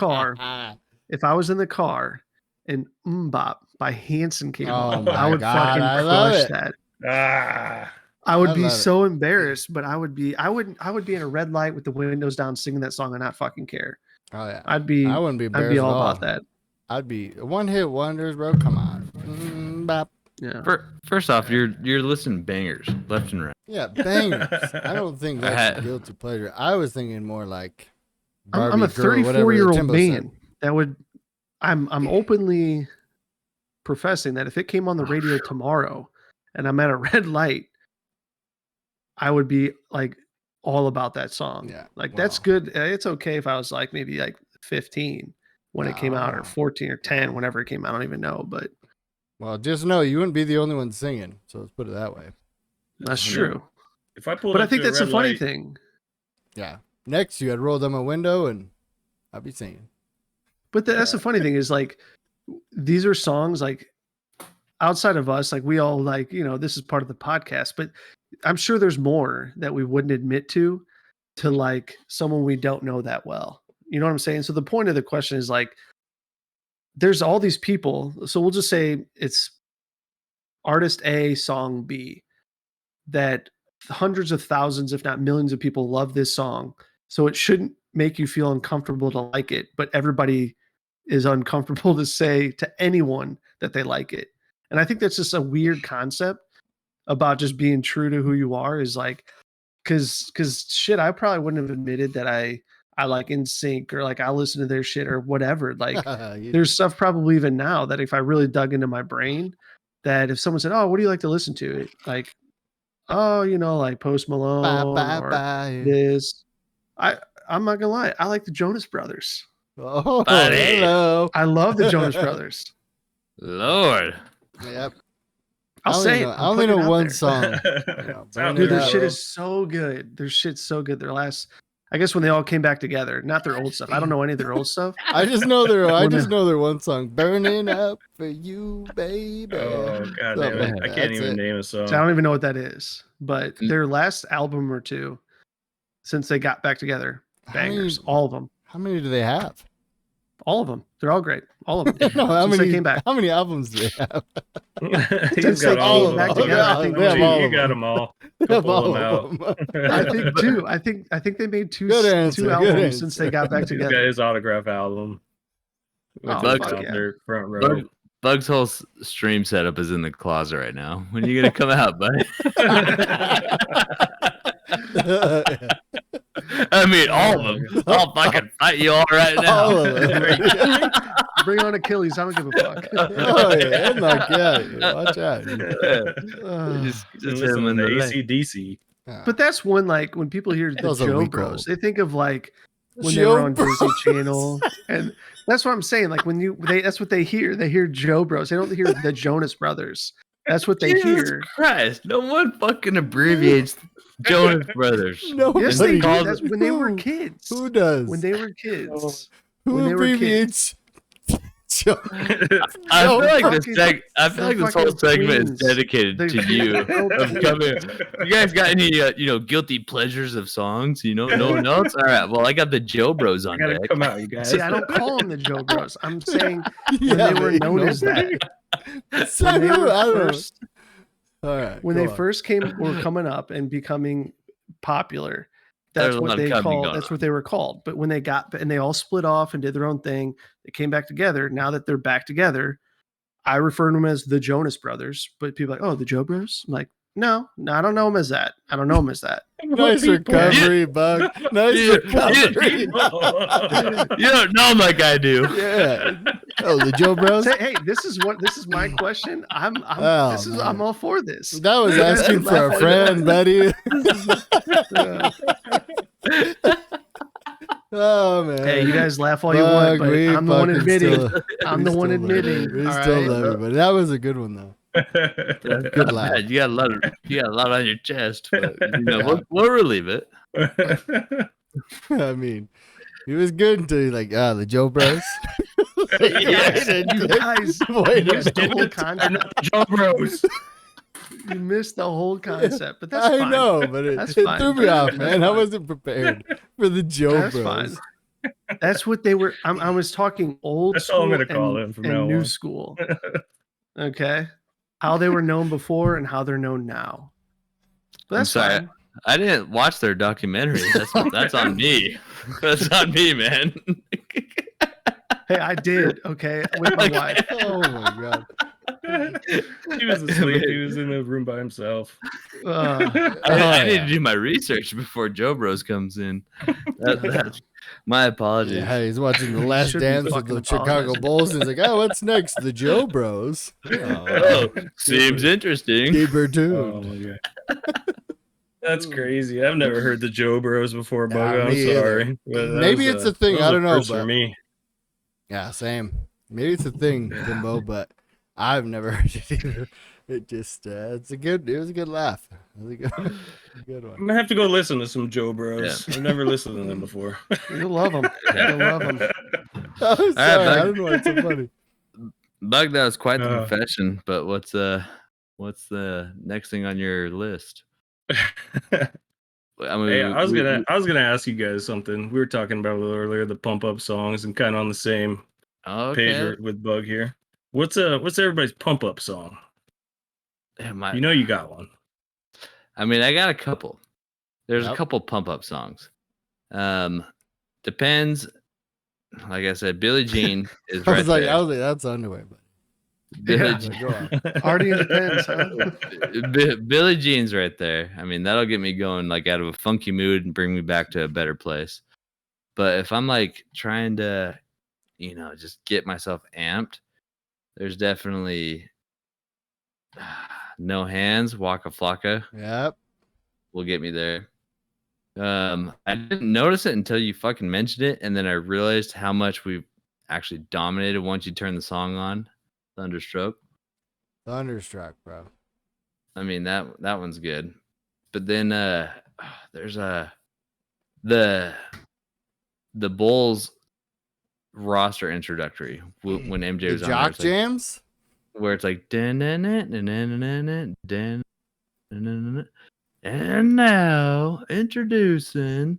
car and Bop by Hanson came on, I would fucking crush that. I would be so embarrassed, but I would be in a red light with the windows down singing that song and not fucking care. Oh yeah. I wouldn't be embarrassed. I'd be all about that. I'd be one hit wonders, bro. Come on. Bop. Yeah. First off, you're listening bangers left and right. Yeah, bangers. I don't think that's a guilty pleasure. I was thinking more like I'm a 34-year-old man that would. I'm openly professing that if it came on the radio tomorrow and I'm at a red light, I would be all about that song. Yeah, that's good. It's okay if I was maybe 15 when it came out, or 14 or 10 whenever it came out. I don't even know, but. Well, just know you wouldn't be the only one singing. So let's put it that way. That's true. If I pull, but I think that's a funny thing. Yeah. Next, you had rolled down my window, and I'd be singing. But that's the funny thing is these are songs outside of us. We all this is part of the podcast. But I'm sure there's more that we wouldn't admit to someone we don't know that well. You know what I'm saying? So the point of the question is there's all these people. So we'll just say it's artist A, song B, that hundreds of thousands, if not millions of people love this song. So it shouldn't make you feel uncomfortable to like it, but everybody is uncomfortable to say to anyone that they like it. And I think that's just a weird concept about just being true to who you are is cause shit, I probably wouldn't have admitted that I like NSYNC or I listen to their shit or whatever. There's stuff probably even now that if I really dug into my brain, that if someone said, "Oh, what do you like to listen to?" Post Malone this. I'm not gonna lie, I like the Jonas Brothers. Oh, hello. I love the Jonas Brothers. Lord. Yep. I'll say it. I only know one song. Dude, their shit is so good. Their shit's so good. I guess when they all came back together, not their old stuff. I don't know any of their old stuff. I just know their one song, "Burning Up for You, Baby." Oh god Something damn it! like I that. can't That's even it. name a So I song. don't even know what that is. But their last album or two, since they got back together, bangers. All of them. How many do they have? All of them. They're all great. All of them. No, how Since many they came back. How many albums do they have? He's Since got they all came of back them. together, I think they have all You of got them. them all. They have Pull all them out. of them. I think two. I think they made two Good answer, two good albums since they got back He's got together. his autograph album. With Oh, his fuck yeah. concert front row. Bug's whole stream setup is in the closet right now. When are you gonna come out, buddy? I mean, all of them. I'll fucking fight you all right now. All of them. Bring on Achilles. I don't give a fuck. Oh yeah, I'm not kidding. Watch out. just Listen him in to the AC/DC. But that's when, like, when people hear the Those are Joe weak Bros, old. they think of like when they Joe were on Disney Bros. Channel, and that's what I'm saying. Like that's what they hear. They hear Joe Bros. They don't hear the Jonas Brothers. That's what they Jesus hear. Christ, no one fucking abbreviates Jonas Brothers. No, Yes, And they do. calls That's it- when they were Who? kids. Who does? When they were kids. Who when they were abbreviates? Joe- I Joe feel like fucking- I feel like this whole fucking segment is twins. dedicated They're- to you. Of coming. You guys got any guilty pleasures of songs? No one else. All right. Well, I got the Joe Bros I on gotta deck. come out, you guys. See, I don't call them the Joe Bros. I'm saying when Yeah, they were but you known know as that. So When they were I don't know. first, All right. when go they on. first were coming up and becoming popular, There's that's a what lot of they coming called. going That's on. what they were called. But when they all split off and did their own thing, they came back together. Now that they're back together, I refer to them as the Jonas Brothers. But people are like, oh, the Joe Bros. I'm like, no, I don't know them as that. I don't know them as that. Nice recovery, Bug. Nice Yeah. recovery. You don't know him like I do. Yeah. Oh, the Joe Bros. Say, hey, this is my question. I'm Oh, man. I'm all for this. That was asking for a friend, buddy. Oh man. Hey, you guys laugh all you Bug, want, but we I'm the one fucking admitting. still- I'm we the one still love admitting. you. We all still right? love you, but that was a good one though. Good laugh. Man, you got a lot on your chest, but we'll relieve it. I mean, he was good until he's like, the Joe Bros. Yes, you guys Wait a missed the whole minute. concept. Joe Bros. You missed the whole concept, but that's I fine. know, but it That's threw fine. me off, That's man. I fine. wasn't prepared for the Joe That's Bros. fine. That's what they were. I was talking old That's school all I'm gonna call and, them from and now new on. school. Okay, how they were known before and how they're known now. But I'm that's sorry. fine. I didn't watch their documentary. That's on me. That's on me, man. Hey, I did. Okay, with my wife. Oh my god. He was asleep. He was in the room by himself. I need to do my research before Joe Bros comes in. That's my apologies. Yeah, he's watching The Last Should be Dance with fucking the Chicago apologizing. Bulls. And he's like, oh, what's next? The Joe Bros. Oh, seems interesting. Keeper tuned. Oh my god. That's crazy. I've never heard the Joe Bros before, Nah, Bugga. I'm me either. sorry. But that Maybe was it's a thing. that was I don't know, first but for me. yeah, same. Maybe it's a thing, Timbo, but I've never heard it either. It just it was a good laugh. It was a good I'm one. gonna have to go listen to some Joe Bros. I've never listened to them before. You'll love them. You'll love them. I'm sorry, Bug. I don't know why it's so funny. Bug, that was quite the Uh. profession. But what's the next thing on your list? I mean, Hey, I was gonna ask you guys something. We were talking about it earlier, the pump up songs, and kind of on the same page okay. with Bug here. What's everybody's pump up song? Yeah, You know you got one. I mean, I got a couple. There's a Yep. couple pump up songs. Depends. Like I said, Billie Jean is I right was like, there. that's underwear, but Billie, Yeah. Jean, go on. Already depends, huh? Billie Jean's right there. I mean, that'll get me going like out of a funky mood and bring me back to a better place. But if I'm like trying to, just get myself amped, there's definitely No Hands, Waka Flocka Yep. will get me there. I didn't notice it until you fucking mentioned it, and then I realized how much we actually dominated once you turn the song on. Thunderstroke. Thunderstruck, bro. I mean that one's good. But then there's the Bulls roster introductory when MJ The was on there, Jock it's like, Jams? where it's like and now introducing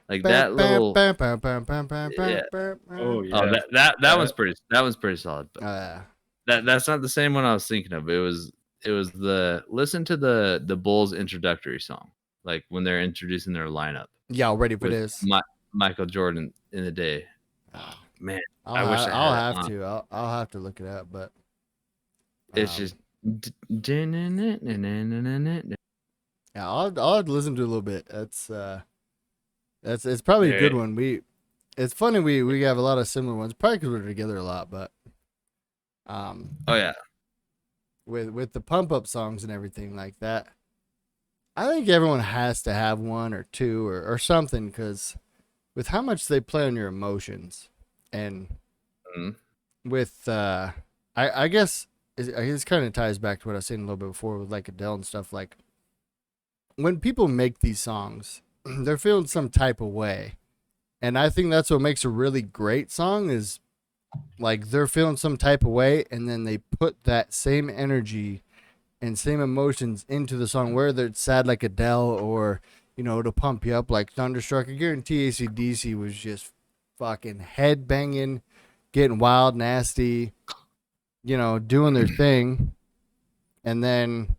like that little Oh oh yeah. that one's pretty solid. But yeah. that's not the same one I was thinking of. It was the listen to the Bulls introductory song, like when they're introducing their lineup Y'all ready for with this? Michael Jordan in the day. Oh, man, I wish I had I'll it have on. to. I'll have to look it up, but It's just yeah, I'll have to listen to it a little bit. It's probably a good one. It's funny we have a lot of similar ones, probably because we're together a lot, but oh yeah, with the pump up songs and everything like that, I think everyone has to have one or two or something, because with how much they play on your emotions, and with I guess it kind of ties back to what I was saying a little bit before with like Adele and stuff. Like when people make these songs, they're feeling some type of way, and I think that's what makes a really great song is like they're feeling some type of way, and then they put that same energy and same emotions into the song, whether it's sad like Adele or, to pump you up like Thunderstruck. I guarantee AC/DC was just fucking head banging, getting wild, nasty, doing their thing. And then,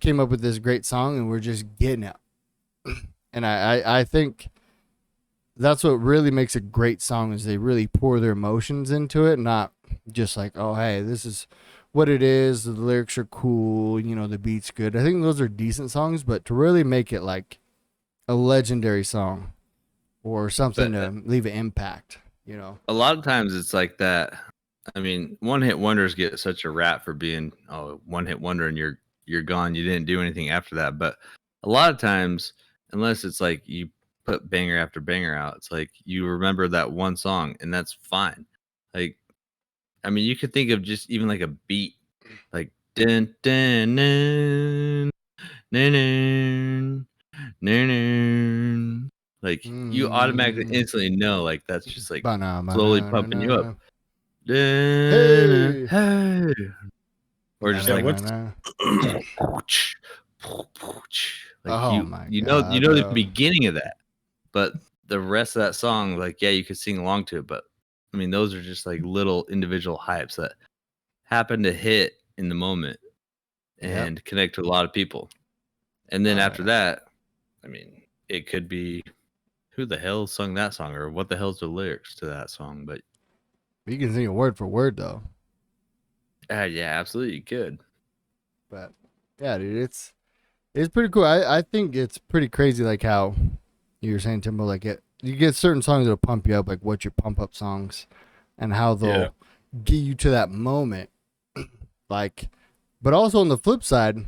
came up with this great song and we're just getting it. And I think that's what really makes a great song is they really pour their emotions into it, not just like, oh, hey, this is what it is. The lyrics are cool. The beat's good. I think those are decent songs, but to really make it like a legendary song or something to leave an impact, a lot of times it's like that. I mean, one hit wonders get such a rap for being one hit wonder and you're gone. You didn't do anything after that. But a lot of times, unless it's like you put banger after banger out, it's like you remember that one song and that's fine. Like, I mean, you could think of just even like a beat, like dun dun dun dun dun dun dun. Like you automatically instantly know, like that's just like slowly pumping you up. Hey. Hey. Or just like oh my you God, know the beginning of that, but the rest of that song, like you could sing along to it, but I mean those are just like little individual hypes that happen to hit in the moment and connect to a lot of people. And then after that, I mean, it could be who the hell sung that song or what the hell's the lyrics to that song, but you can sing it word for word though. Yeah, absolutely you could. But yeah, dude, it's pretty cool. I think it's pretty crazy, like how you were saying, Timbo, like you get certain songs that'll pump you up, like what's your pump up songs, and how they'll get you to that moment. Like, but also on the flip side,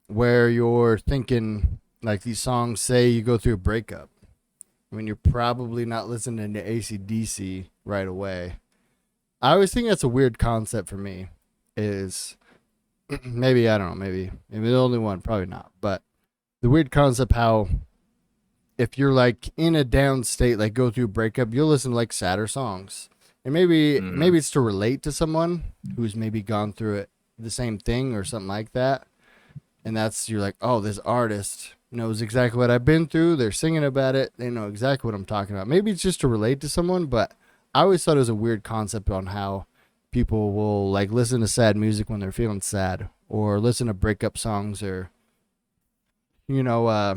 where you're thinking like these songs, say you go through a breakup, I mean, you're probably not listening to AC/DC right away. I always think that's a weird concept for me. Is maybe I don't know, maybe the only one, probably not. But the weird concept how if you're like in a down state, like go through a breakup, you'll listen to like sadder songs, and maybe it's to relate to someone who's maybe gone through it the same thing or something like that. And that's you're like, oh, this artist knows exactly what I've been through. They're singing about it. They know exactly what I'm talking about. Maybe it's just to relate to someone, but I always thought it was a weird concept on how people will like listen to sad music when they're feeling sad, or listen to breakup songs, or I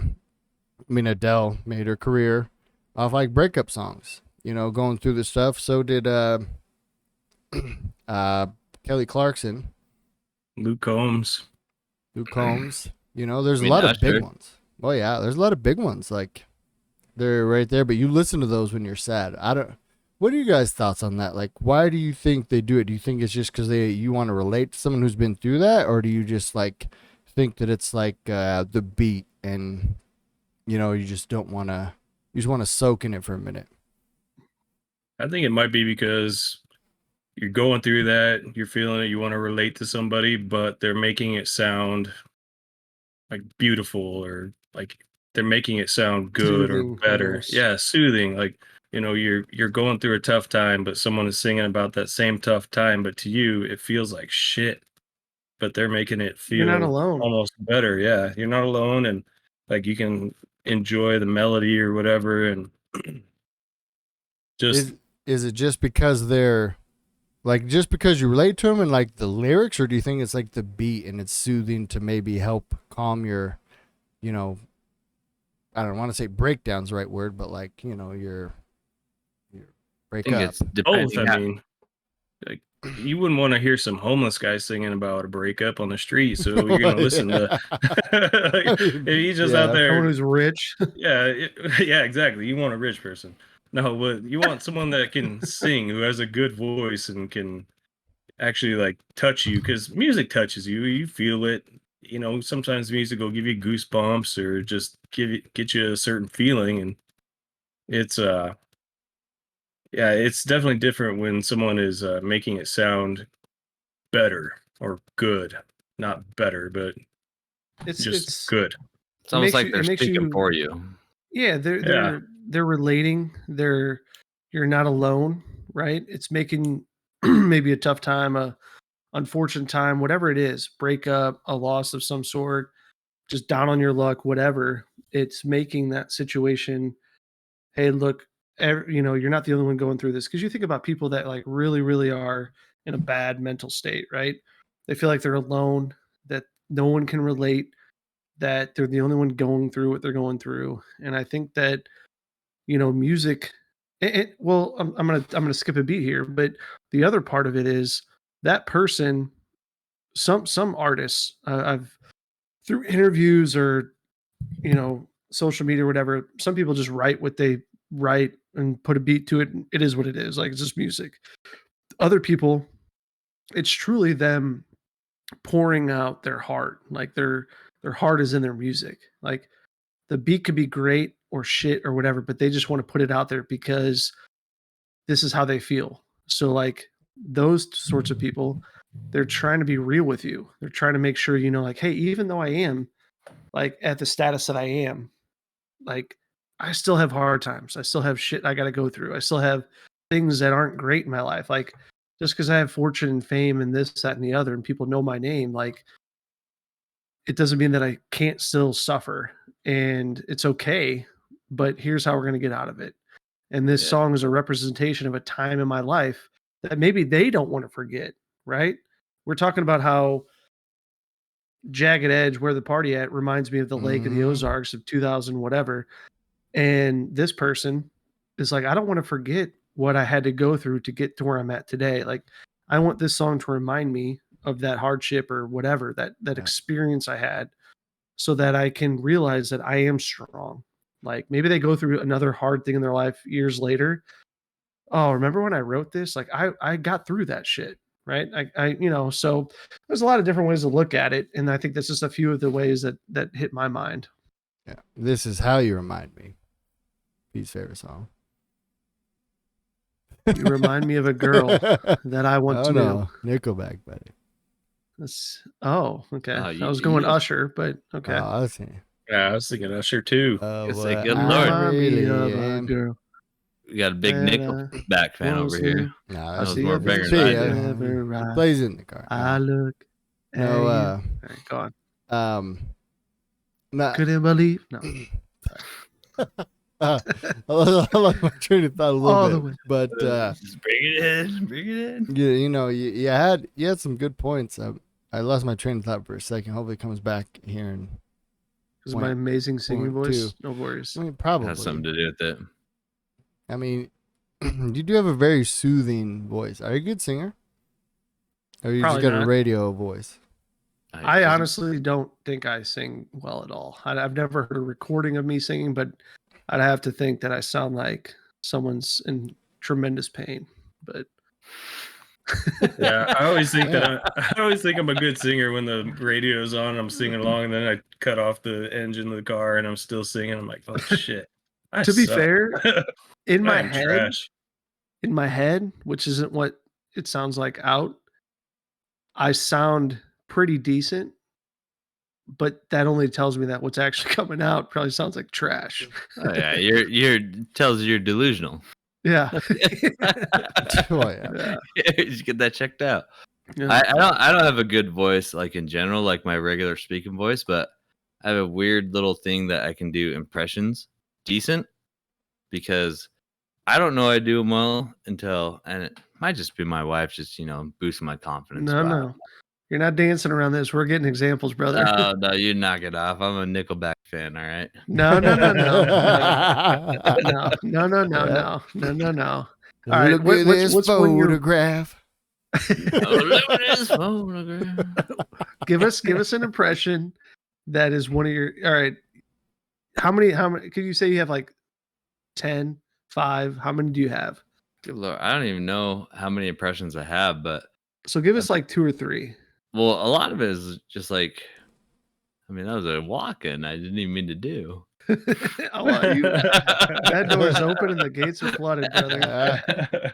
mean, Adele made her career off like breakup songs, going through the stuff. So did Kelly Clarkson, Luke Combs. There's a lot of big ones. Oh yeah, there's a lot of big ones. Like they're right there, but you listen to those when you're sad. What are you guys' thoughts on that? Like, why do you think they do it? Do you think it's just because you want to relate to someone who's been through that, or do you just like think that it's like the beat and you just don't want to, you just want to soak in it for a minute? I think it might be because you're going through that, you're feeling it, you want to relate to somebody, but they're making it sound like beautiful or like they're making it sound good Soothing, or better. almost. Yeah, soothing. Like, you're going through a tough time, but someone is singing about that same tough time, but to you it feels like shit. But they're making it You're not feel alone. almost better. Yeah, you're not alone, and like you can enjoy the melody or whatever, and just Is it just because they're like just because you relate to them and like the lyrics, or do you think it's like the beat and it's soothing to maybe help calm your, you know, I don't want to say breakdown's the right word, but like your I breakup. think it's both. depending. I mean, like you wouldn't want to hear some homeless guy singing about a breakup on the street, so you're gonna listen to. Like, if he's just out there, Someone who's rich. yeah, exactly. You want a rich person. No, but you want someone that can sing, who has a good voice and can actually like touch you, because music touches you. You feel it. Sometimes music will give you goosebumps or just get you a certain feeling, and it's yeah, it's definitely different when someone is making it sound better or good, not better, but just It's good. It's almost like it they're makes speaking you for you. yeah, Yeah. they're relating. You're not alone, right? It's making maybe a tough time, a unfortunate time, whatever it is, breakup, a loss of some sort, just down on your luck, whatever. It's making that situation, hey, look, you're not the only one going through this. Because you think about people that like really, really are in a bad mental state, right? They feel like they're alone, that no one can relate, that they're the only one going through what they're going through. And I think that music. Well, I'm gonna skip a beat here, but the other part of it is that person. Some artists, I've through interviews or social media or whatever. Some people just write what they write and put a beat to it. And it is what it is. Like it's just music. Other people, it's truly them pouring out their heart. Like their heart is in their music. Like the beat could be great or shit or whatever, but they just want to put it out there because this is how they feel. So like those sorts of people, they're trying to be real with you. They're trying to make sure like, hey, even though I am like at the status that I am, like I still have hard times. I still have shit I got to go through. I still have things that aren't great in my life. Like just because I have fortune and fame and this, that, and the other, and people know my name, like it doesn't mean that I can't still suffer and it's okay. But here's how we're going to get out of it. And this Yeah. song is a representation of a time in my life that maybe they don't want to forget, right? We're talking about how Jagged Edge, Where the Party At, reminds me of the Lake of the Ozarks of 2000, whatever. And this person is like, I don't want to forget what I had to go through to get to where I'm at today. Like, I want this song to remind me of that hardship or whatever, that experience I had, so that I can realize that I am strong. Like maybe they go through another hard thing in their life years later. Oh, remember when I wrote this? Like I got through that shit. Right. So there's a lot of different ways to look at it. And I think that's just a few of the ways that hit my mind. Yeah. This is how you remind me. Pete's favorite song. You remind me of a girl that I want to know. Nickelback, buddy. Okay. Oh, I was going Usher, but okay. I see. Yeah, I was thinking Usher too. It's like, good I lord. really a girl. We got a big Nickelback fan over here. No, I that's Knows see more a bangers bitch than I do. never He right. plays it in the car. I look. No, All right, go on. No, Couldn't believe. No. I lost my train of thought a All little the bit, but Just bring it in. you had some good points. I lost my train of thought for a second. Hopefully, it comes back here and Because my amazing singing point voice. two. No worries. I mean, probably Has something to do with it. I mean, you do have a very soothing voice. Are you a good singer? Or you Probably just got not. a radio voice? I honestly don't think I sing well at all. I've never heard a recording of me singing, but I'd have to think that I sound like someone's in tremendous pain. But Yeah, I always think I'm a good singer when the radio's on. I'm singing along, and then I cut off the engine of the car, and I'm still singing. I'm like, oh shit! to be fair, in my I'm head, trash. which isn't what it sounds like out, I sound pretty decent. but that only tells me that what's actually coming out probably sounds like trash. Oh yeah, you're tells you you're delusional. Yeah. Oh, yeah. You should get that checked out. Yeah. I don't have a good voice like in general, like my regular speaking voice, but I have a weird little thing that I can do impressions decent because I don't know I do them well until, and it might just be my wife just boosting my confidence. No. You're not dancing around this. We're getting examples, brother. No, you knock it off. I'm a Nickelback fan, all right? No. No. All right. Look at this what's when you're photograph. Oh, look at this photograph. give us an impression that is one of your. All right. How many could you say you have like 10, 5? How many do you have? Good Lord, I don't even know how many impressions I have, but So give us like 2 or 3. well, a lot of it is just like, I mean, that was a walk-in I didn't even mean to do. That door is open and the gates are flooded, brother.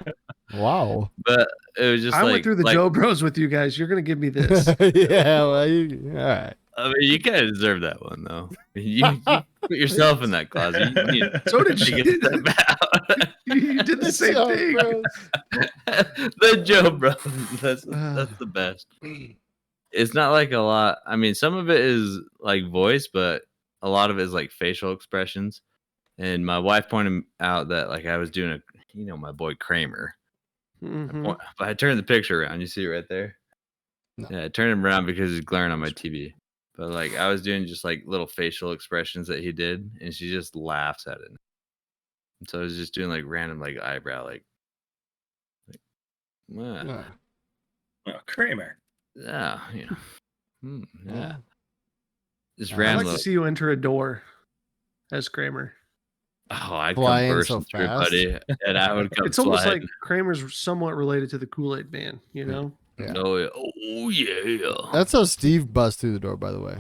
Wow. But it was just I like, went through the Joe Bros with you guys. You're gonna give me this. Yeah, well, all right. I mean, you kind of deserve that one, though. You put yourself in that closet. So did you. you. Get that out. You did the same Joe thing. Bros. The Joe Bro. That's the best. It's not like a lot. I mean, some of it is like voice, but a lot of it is like facial expressions. And my wife pointed out that like I was doing my boy Kramer. Mhm. I turned the picture around. You see it right there? No. Yeah, I turned him around because he's glaring on my TV. But like I was doing just like little facial expressions that he did, and she just laughs at it. And so I was just doing like random like eyebrow Yeah. Oh, Kramer. yeah. Yeah. Just I'd I'd random. like to see you enter a door as Kramer. Oh, I'd Fly come in bursting so through, fast. buddy, and I would come It's almost sliding. like Kramer's somewhat related to the Kool-Aid Man, you know? Yeah. Oh yeah. That's how Steve busts through the door, by the way.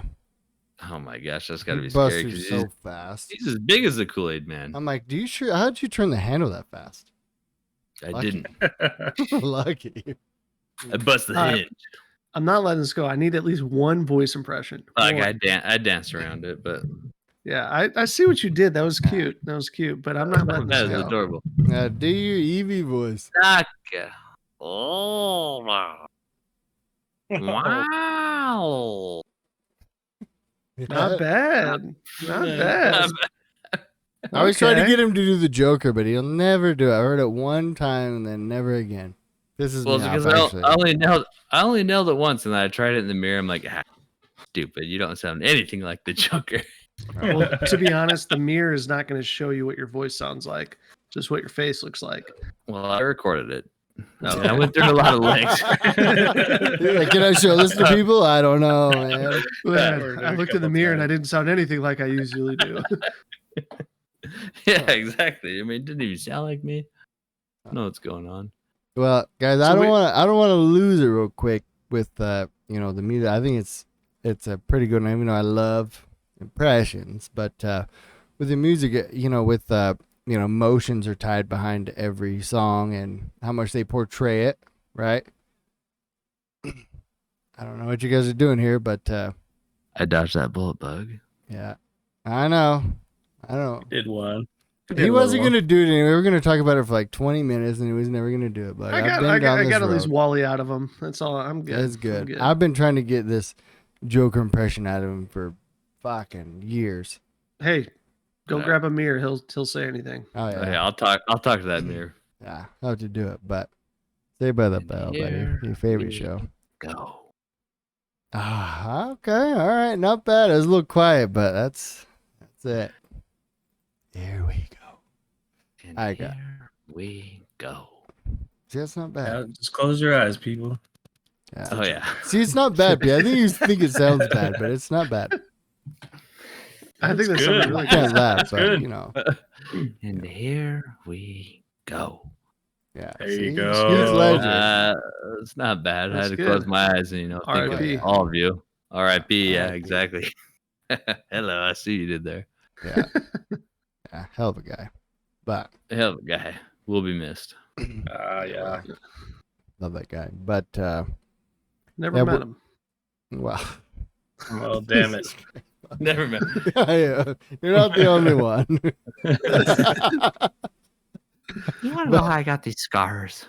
Oh my gosh, that's gotta He be busts scary through because so fast. he's as big as the Kool-Aid Man. I'm like, how'd you turn the handle that fast? I lucky. didn't. Lucky. I bust the All right. hinge. I'm not letting this go. I need at least one voice impression. Like One. I danced around it, but Yeah, I see what you did. That was cute. But I'm not letting this that is go. adorable. Now do your Eevee voice. Naka. Oh wow. Not bad. Not bad. I always try to Okay. get him to do the Joker, but he'll never do it. I heard it one time and then never again. This is Well, me it's off, because actually. I only nailed it once, and then I tried it in the mirror. I'm like, stupid. You don't sound anything like the Joker. Well, to be honest, the mirror is not going to show you what your voice sounds like, just what your face looks like. Well, I recorded it. I went through a lot of links. Like, can I show this to people? I don't know, man. Man, I looked in the mirror and I didn't sound anything like I usually do. Yeah, exactly. I mean, it didn't even sound like me. I know what's going on. Well, guys, I don't want to lose it real quick with the music. I think it's a pretty good one, even though I love impressions, but with the music, emotions are tied behind every song and how much they portray it, right? I don't know what you guys are doing here, but I dodged that bullet bug. yeah, I know. Did one. He wasn't gonna do it anyway. We were gonna talk about it for like 20 minutes, and he was never gonna do it. But I got at least Wally out of him. That's all. I'm good. That's good. I'm good. I've been trying to get this Joker impression out of him for years. Hey, go Yeah. grab a mirror. He'll say anything. Oh yeah, Okay, I'll talk to that mirror. yeah. How to do it? But say by the And bell, buddy. here Your favorite we show. Go. Ah, okay, all right, not bad. It was a little quiet, but that's it. Here we go. And I got- here we go. See, that's not bad. Yeah, just close your eyes, people. Yeah. Oh yeah. See, it's not bad, Pete. I think you think it sounds bad, but it's not bad. I think that's good. something really I can't good. laugh, That's but good. And here we go. yeah. There see? you Heath go. Ledger. It's not bad. I That's had to good. close my eyes and think R.I.P. of all of you. R.I.P. Yeah, R.I.P. exactly. Hello, I see you did there. Yeah. Yeah, hell of a guy. But Hell of a guy. Will be missed. Yeah. love that guy. But Never Yeah, met but- him. well, Oh, damn it. Never mind. Yeah, you're not the only one. You want to know how I got these scars?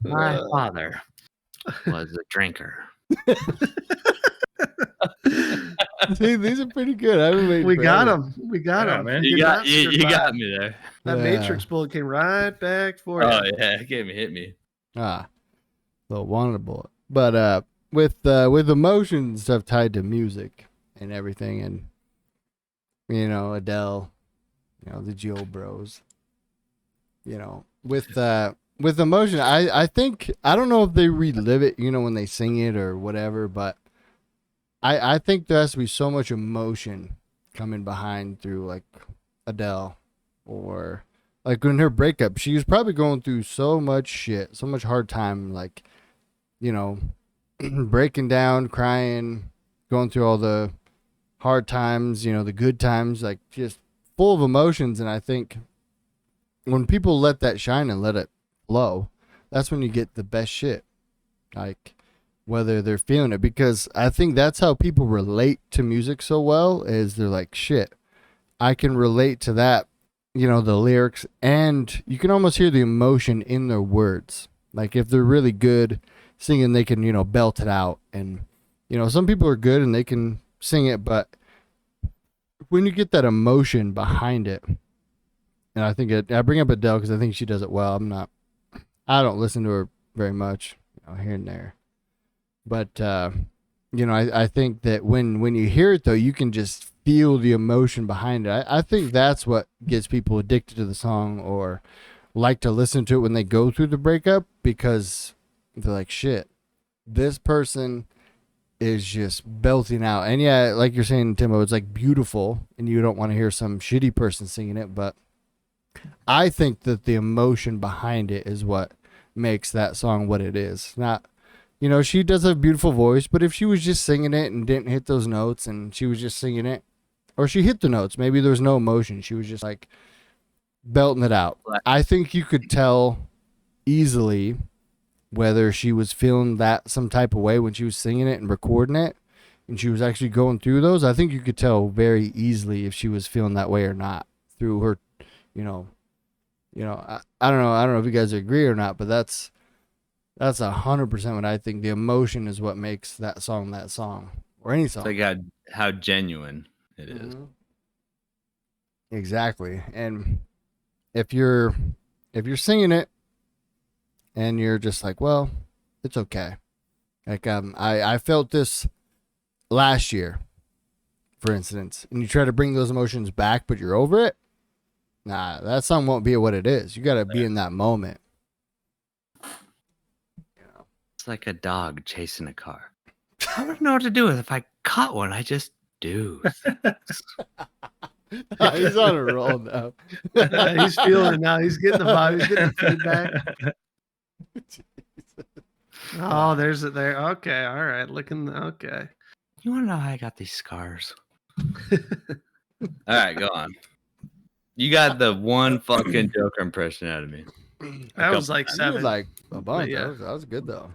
My father was a drinker. See, these are pretty good. I haven't made We got forever. him. We got Yeah, him. man. You Did got not you skirt by. got me there. That Yeah. Matrix bullet came right back for you. Oh yeah, it came and hit me. The wanted bullet. But with emotion and stuff tied to music and everything, and Adele, the Joe Bros, with emotion, I think, I don't know if they relive it, when they sing it or whatever, but I think there has to be so much emotion coming behind through like Adele, or like in her breakup, she was probably going through so much shit, so much hard time, like, breaking down, crying, going through all the hard times, the good times, like just full of emotions. And I think when people let that shine and let it flow, that's when you get the best shit. Like, whether they're feeling it, because I think that's how people relate to music so well, is they're like, shit, I can relate to that, the lyrics, and you can almost hear the emotion in their words. Like, if they're really good singing, they can, belt it out. And, some people are good and they can sing it, but when you get that emotion behind it, and I think I bring up Adele because I think she does it well. I don't listen to her very much, here and there. But, I think that when you hear it, though, you can just feel the emotion behind it. I think that's what gets people addicted to the song, or like to listen to it when they go through the breakup, because they're like, shit, this person is just belting out. And yeah, like you're saying, Timbo, it's like beautiful, and you don't want to hear some shitty person singing it. But I think that the emotion behind it is what makes that song what it is. Not, she does have a beautiful voice, but if she was just singing it and didn't hit those notes, and she was just singing it, or she hit the notes, maybe there was no emotion, she was just like belting it out, I think you could tell easily whether she was feeling that some type of way when she was singing it and recording it, and she was actually going through those. I think you could tell very easily if she was feeling that way or not through her, I don't know if you guys agree or not, but that's 100% what I think. The emotion is what makes that song, or any song. It's like how genuine it is. Mm-hmm. Exactly. And if you're singing it and you're just like, well, it's okay. Like, I felt this last year, for instance, and you try to bring those emotions back, but you're over it. Nah, that song won't be what it is. You got to be in that moment. It's like a dog chasing a car. I don't know what to do with it. If I caught one, I just do. He's on a roll now. He's feeling it now. He's getting the vibe. He's getting the feedback. Oh, there's it there. Okay, all right. Okay. You want to know how I got these scars? All right, go on. You got the one fucking Joker impression out of me. That was like That 7. was like a bunch. Yeah. That was good though.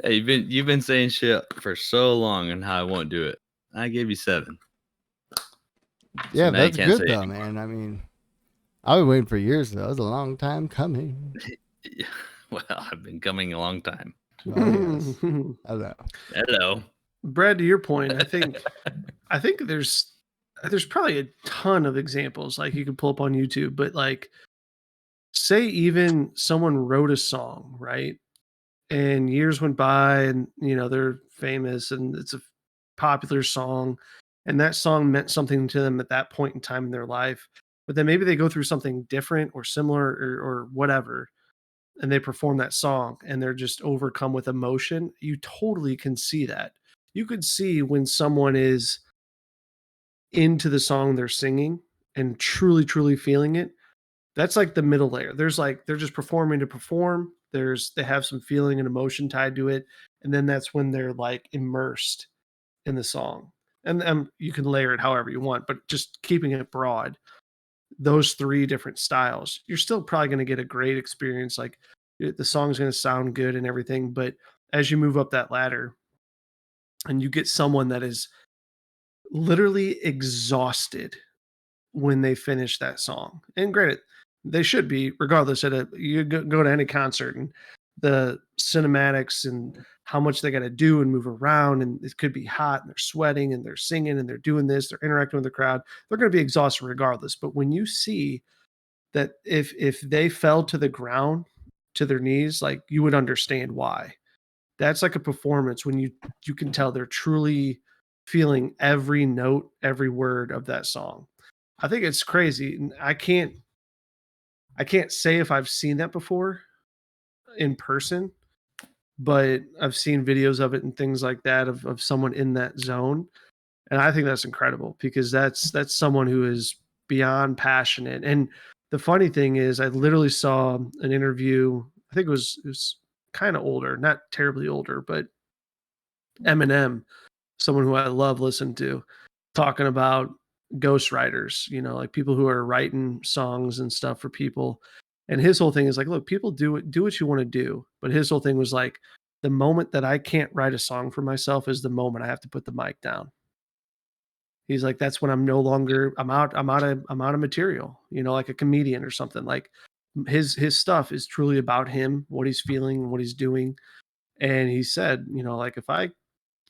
Yeah, you've been saying shit for so long and how I won't do it. I gave you 7. Yeah, So now you that's can't good say though, anything. man. I mean, I've been waiting for years though. That was a long time coming. Well, I've been coming a long time. Oh, yes. Hello. Hello. Brad, to your point, I think there's probably a ton of examples like you could pull up on YouTube, but like, say even someone wrote a song, right? And years went by, and they're famous and it's a popular song, and that song meant something to them at that point in time in their life. But then maybe they go through something different or similar, or whatever, and they perform that song and they're just overcome with emotion. You totally can see that. You could see when someone is into the song they're singing and truly, truly feeling it. That's like the middle layer. There's like, they're just performing to perform. They have some feeling and emotion tied to it. And then that's when they're like immersed in the song. And you can layer it however you want, but just keeping it broad, those 3 different styles, you're still probably going to get a great experience. Like, the song's going to sound good and everything, but as you move up that ladder and you get someone that is literally exhausted when they finish that song. And granted, they should be, regardless. You go to any concert and the cinematics and how much they got to do and move around, and it could be hot and they're sweating and they're singing and they're doing this, they're interacting with the crowd. They're going to be exhausted regardless. But when you see that if they fell to the ground to their knees, like you would understand why. That's like a performance when you can tell they're truly feeling every note, every word of that song. I think it's crazy. And I can't say if I've seen that before in person, but I've seen videos of it and things like that of someone in that zone. And I think that's incredible because that's someone who is beyond passionate. And the funny thing is I literally saw an interview, I think it was kind of older, not terribly older, but Eminem, someone who I love listening to, talking about ghostwriters, like people who are writing songs and stuff for people. And his whole thing is like, look, people do what you want to do. But his whole thing was like, the moment that I can't write a song for myself is the moment I have to put the mic down. He's like, that's when I'm out of material, like a comedian or something. Like his stuff is truly about him, what he's feeling, what he's doing. And he said, like if I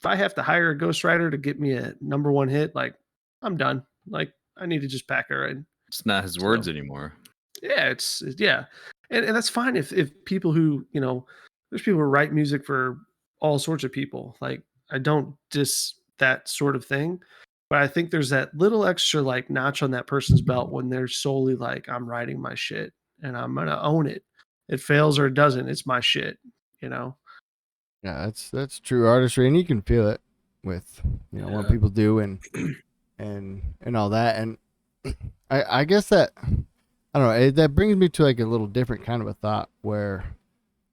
have to hire a ghostwriter to get me a number one hit, like I'm done. Like I need to just pack her in. It's not his words anymore. Yeah, yeah. And that's fine if people who, there's people who write music for all sorts of people. Like I don't diss that sort of thing. But I think there's that little extra like notch on that person's belt when they're solely like, I'm writing my shit and I'm gonna own it. It fails or it doesn't. It's my shit, Yeah, that's true artistry, and you can feel it with what people do and all that. And I guess that I don't know. That brings me to like a little different kind of a thought where,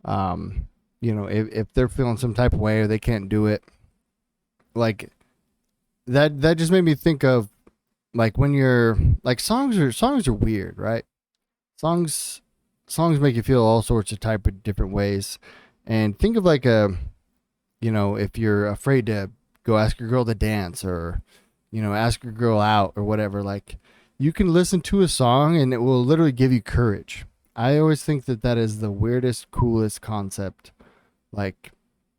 if they're feeling some type of way or they can't do it, like that just made me think of like when you're like songs are weird, right? Songs make you feel all sorts of type of different ways. And think of like if you're afraid to go ask your girl to dance or, ask your girl out or whatever, like you can listen to a song and it will literally give you courage. I always think that is the weirdest, coolest concept. Like,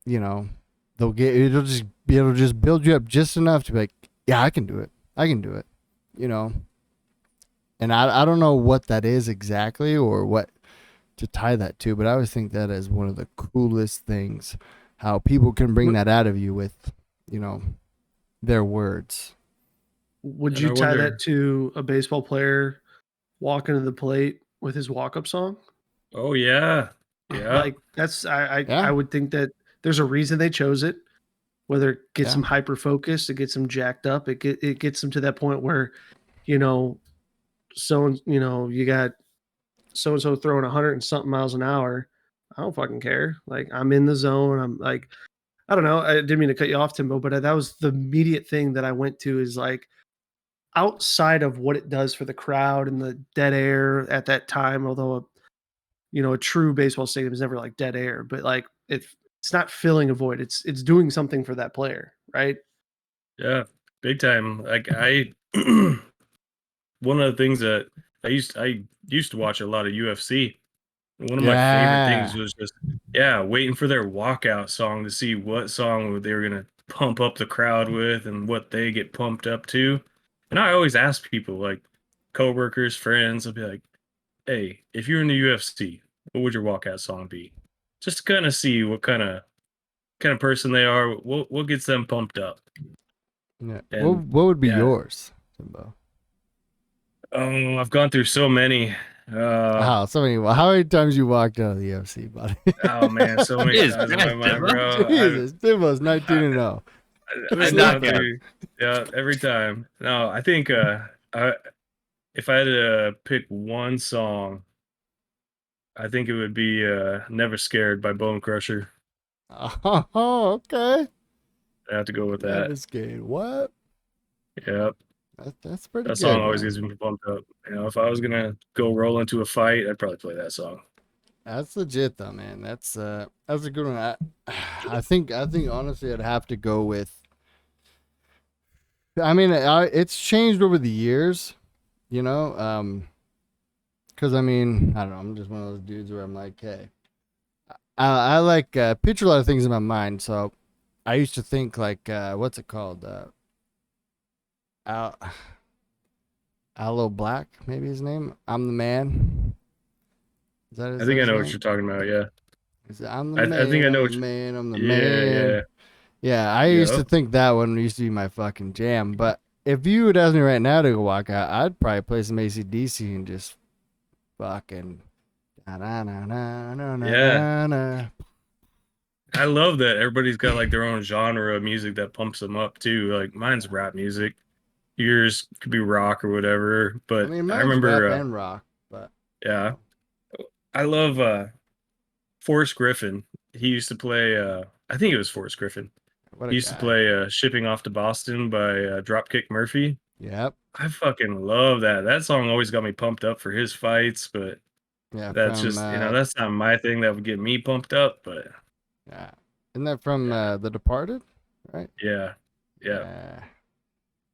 it'll just build you up just enough to be like, yeah, I can do it. And I don't know what that is exactly or what to tie that to, but I always think that is one of the coolest things, how people can bring that out of you with, their words. Would you tie that to a baseball player walking to the plate with his walk-up song? Oh yeah. Yeah. Like that's I would think that there's a reason they chose it. Whether it gets them hyper focused, it gets them jacked up, it gets them to that point where, you got so and so throwing 100 and something miles an hour. I don't fucking care. Like I'm in the zone. I'm like, I don't know. I didn't mean to cut you off, Timbo, but that was the immediate thing that I went to is like outside of what it does for the crowd and the dead air at that time. Although, a true baseball stadium is never like dead air, but like it's not filling a void. It's doing something for that player, right? Yeah, big time. Like one of the things that I used to watch a lot of UFC. One of my favorite things was just waiting for their walkout song to see what song they were gonna pump up the crowd with and what they get pumped up to. And I always ask people, like coworkers, friends, I'll be like, "Hey, if you're in the UFC, what would your walkout song be?" Just to kind of see what kind of person they are, what gets them pumped up. Yeah. And, what would be yours, Timbo? Oh, I've gone through so many. How many times you walked out of the UFC, buddy? Oh man, so many times in my mind, bro. Jesus, Timbo's 19-0. I've gone through, every time. No, I think if I had to pick one song, I think it would be "Never Scared" by Bone Crusher. Oh, okay. I have to go with that. Never Scared. What? Yep. That's pretty good. That song always gets me pumped up. If I was gonna go roll into a fight, I'd probably play that song. That's legit though, man. That's a good one. I think honestly I'd have to go with. I mean, it's changed over the years, you know. Because I mean, I don't know. I'm just one of those dudes where I'm like, hey, I like picture a lot of things in my mind. So I used to think like, what's it called? Al- Aloe Black, maybe his name. I'm the man. Is that his, I think I his know name? what you're talking about. Yeah. Is it, I'm the I think man. I know I'm what the man. I'm the yeah, man. yeah. Yeah, I used to Yep. think that one used to be my fucking jam. But if you would ask me right now to go walk out, I'd probably play some AC/DC and just fucking. Na, na, na, na, na, Yeah. na, na. I love that everybody's got like their own genre of music that pumps them up too. Like mine's rap music. Yours could be rock or whatever. I But mean, I mine's rap remember and rock, but yeah. I love Forrest Griffin. He used to play I think it was Forrest Griffin. what a He used to guy. play Shipping Off to Boston by Dropkick Murphy. Yep. I fucking love that. That song always got me pumped up for his fights, but Yeah, that's from just, that's not my thing that would get me pumped up, but yeah. Isn't that from yeah. The Departed? Right? Yeah. Yeah. Yeah.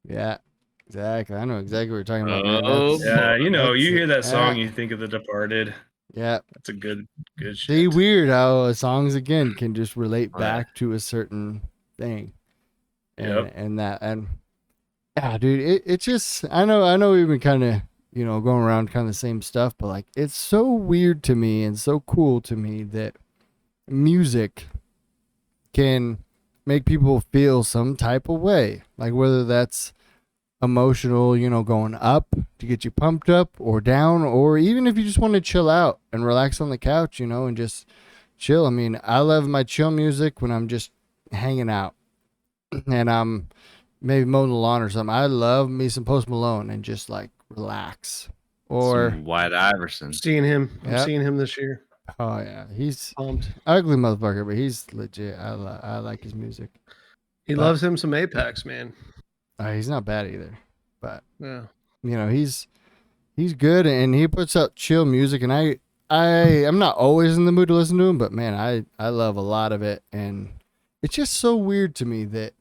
Yeah. Exactly. I know exactly what you're talking about, man. Oh Yeah, you That's hear that yeah. song, you think of The Departed. Yeah. That's a good See, shit. weird how songs again can just relate Oh, yeah. back to a certain thing, Yep. and that and yeah, dude, it's just I know we've been kind of going around kind of the same stuff, but like it's so weird to me and so cool to me that music can make people feel some type of way, like whether that's emotional, going up to get you pumped up or down, or even if you just want to chill out and relax on the couch, and just chill. I mean, I love my chill music when I'm just hanging out and I'm maybe mowing the lawn or something. I love me some Post Malone and just like relax. Or, some White Iverson. I'm seeing him. I'm Yep. seeing him this year. oh yeah, he's Pumped. ugly motherfucker, but he's legit. I like his music. He But- loves him some Apex, man. He's not bad either, but Yeah. he's good and he puts out chill music, and I'm not always in the mood to listen to him, but man, I love a lot of it, and it's just so weird to me that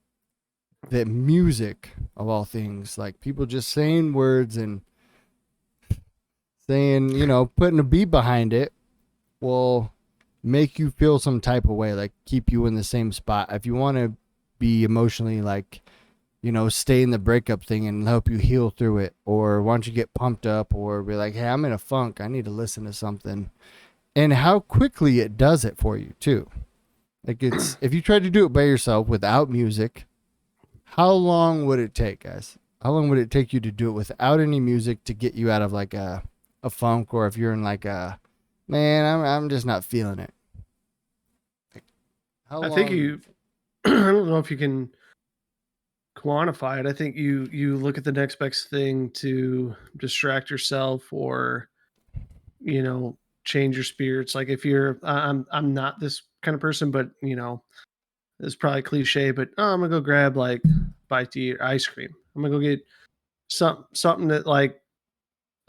music of all things, like people just saying words and saying, putting a beat behind it will make you feel some type of way, like keep you in the same spot. If you want to be emotionally like, stay in the breakup thing and help you heal through it, or why don't you get pumped up, or be like, hey, I'm in a funk, I need to listen to something, and how quickly it does it for you too. Like it's if you try to do it by yourself without music, how long would it take, guys? How long would it take you to do it without any music to get you out of like a funk, or if you're in like a man, I'm just not feeling it. Like, how I long? think you. I don't know if you can quantify it. I think you look at the next best thing to distract yourself, or change your spirits. Like if you're, I'm not this kind of person, but it's probably cliche, but I'm gonna go grab like bite to eat or ice cream. I'm gonna go get something that like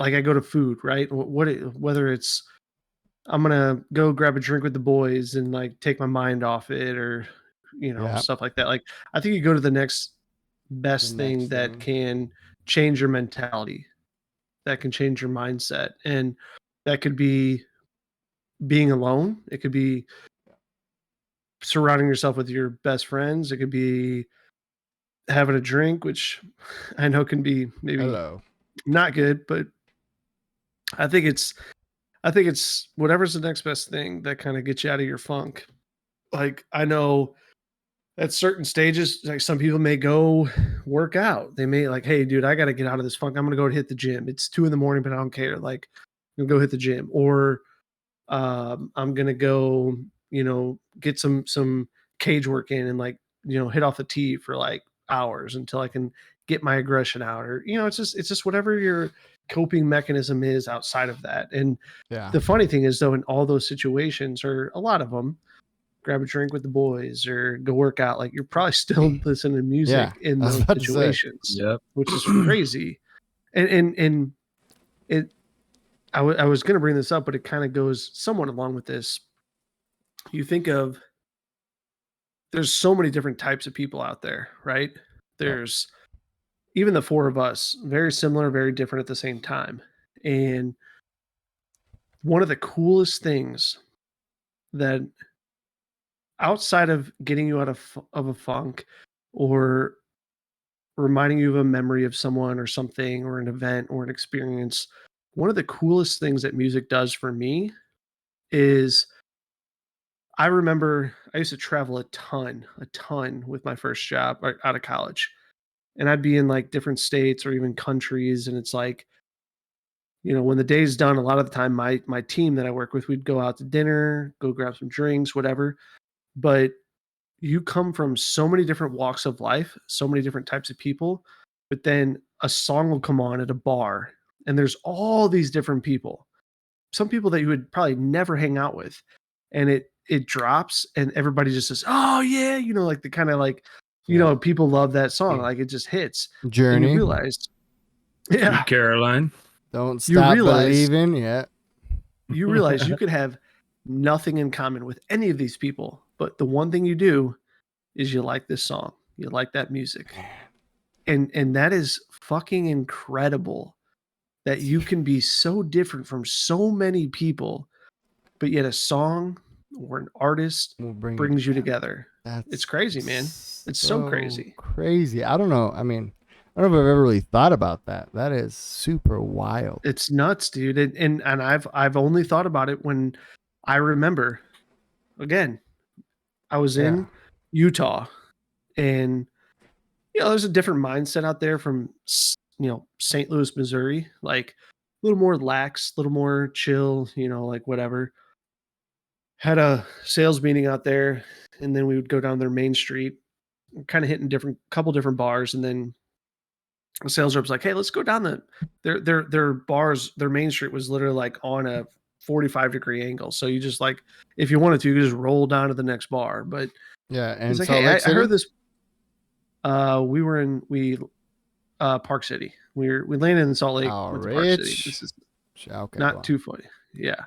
I go to food, right? Whether it's I'm gonna go grab a drink with the boys and like take my mind off it, or Yeah. stuff like that. Like I think you go to the next best The thing next that thing. can change your mentality, that can change your mindset, and that could be being alone. It could be surrounding yourself with your best friends. It could be having a drink, which I know can be maybe Hello. not good, but I think it's whatever's the next best thing that kind of gets you out of your funk. Like I know at certain stages, like some people may go work out. They may like, hey, dude, I got to get out of this funk. I'm gonna go hit the gym. It's 2 a.m, but I don't care. Like, I'm gonna go hit the gym, or I'm gonna go, get some cage work in and like, hit off the tee for like hours until I can get my aggression out, or it's just whatever your coping mechanism is outside of that. And Yeah. the funny thing is, though, in all those situations, or a lot of them, grab a drink with the boys or go work out, like you're probably still listening to music in I was those about to say. situations, Yep. which is crazy. And it I was going to bring this up, but it kind of goes somewhat along with this. You think of, there's so many different types of people out there, right? There's even the four of us, very similar, very different at the same time. And one of the coolest things that, outside of getting you out of a funk or reminding you of a memory of someone or something or an event or an experience, one of the coolest things that music does for me is, I remember I used to travel a ton with my first job out of college. And I'd be in like different states or even countries. And it's like, when the day's done, a lot of the time my team that I work with, we'd go out to dinner, go grab some drinks, whatever. But you come from so many different walks of life, so many different types of people, but then a song will come on at a bar and there's all these different people. Some people that you would probably never hang out with. And it drops and everybody just says, "Oh yeah," like the kind of like, people love that song. Like it just hits. Journey. And you realize, yeah, Caroline. Don't stop believing. Yeah. You realize you could have nothing in common with any of these people, but the one thing you do is you like this song. You like that music. And that is fucking incredible that you can be so different from so many people, but yet a song or an artist brings you together. It's crazy, man. It's so crazy. Crazy. I don't know. I mean, I don't know if I've ever really thought about that. That is super wild. It's nuts, dude. And I've only thought about it when I remember, again, I was in Utah, and there's a different mindset out there from St. Louis, Missouri, like a little more lax, a little more chill, like whatever. Had a sales meeting out there, and then we would go down their main street, kind of hitting couple different bars, and then the sales rep's like, "Hey, let's go down their bars. Their main street was literally like on a 45-degree angle, so you just like, if you wanted to, you could just roll down to the next bar." But yeah, and he's like, "Hey, I heard this." We were in Park City. We landed in Salt Lake. Park City. This is not too funny. Yeah.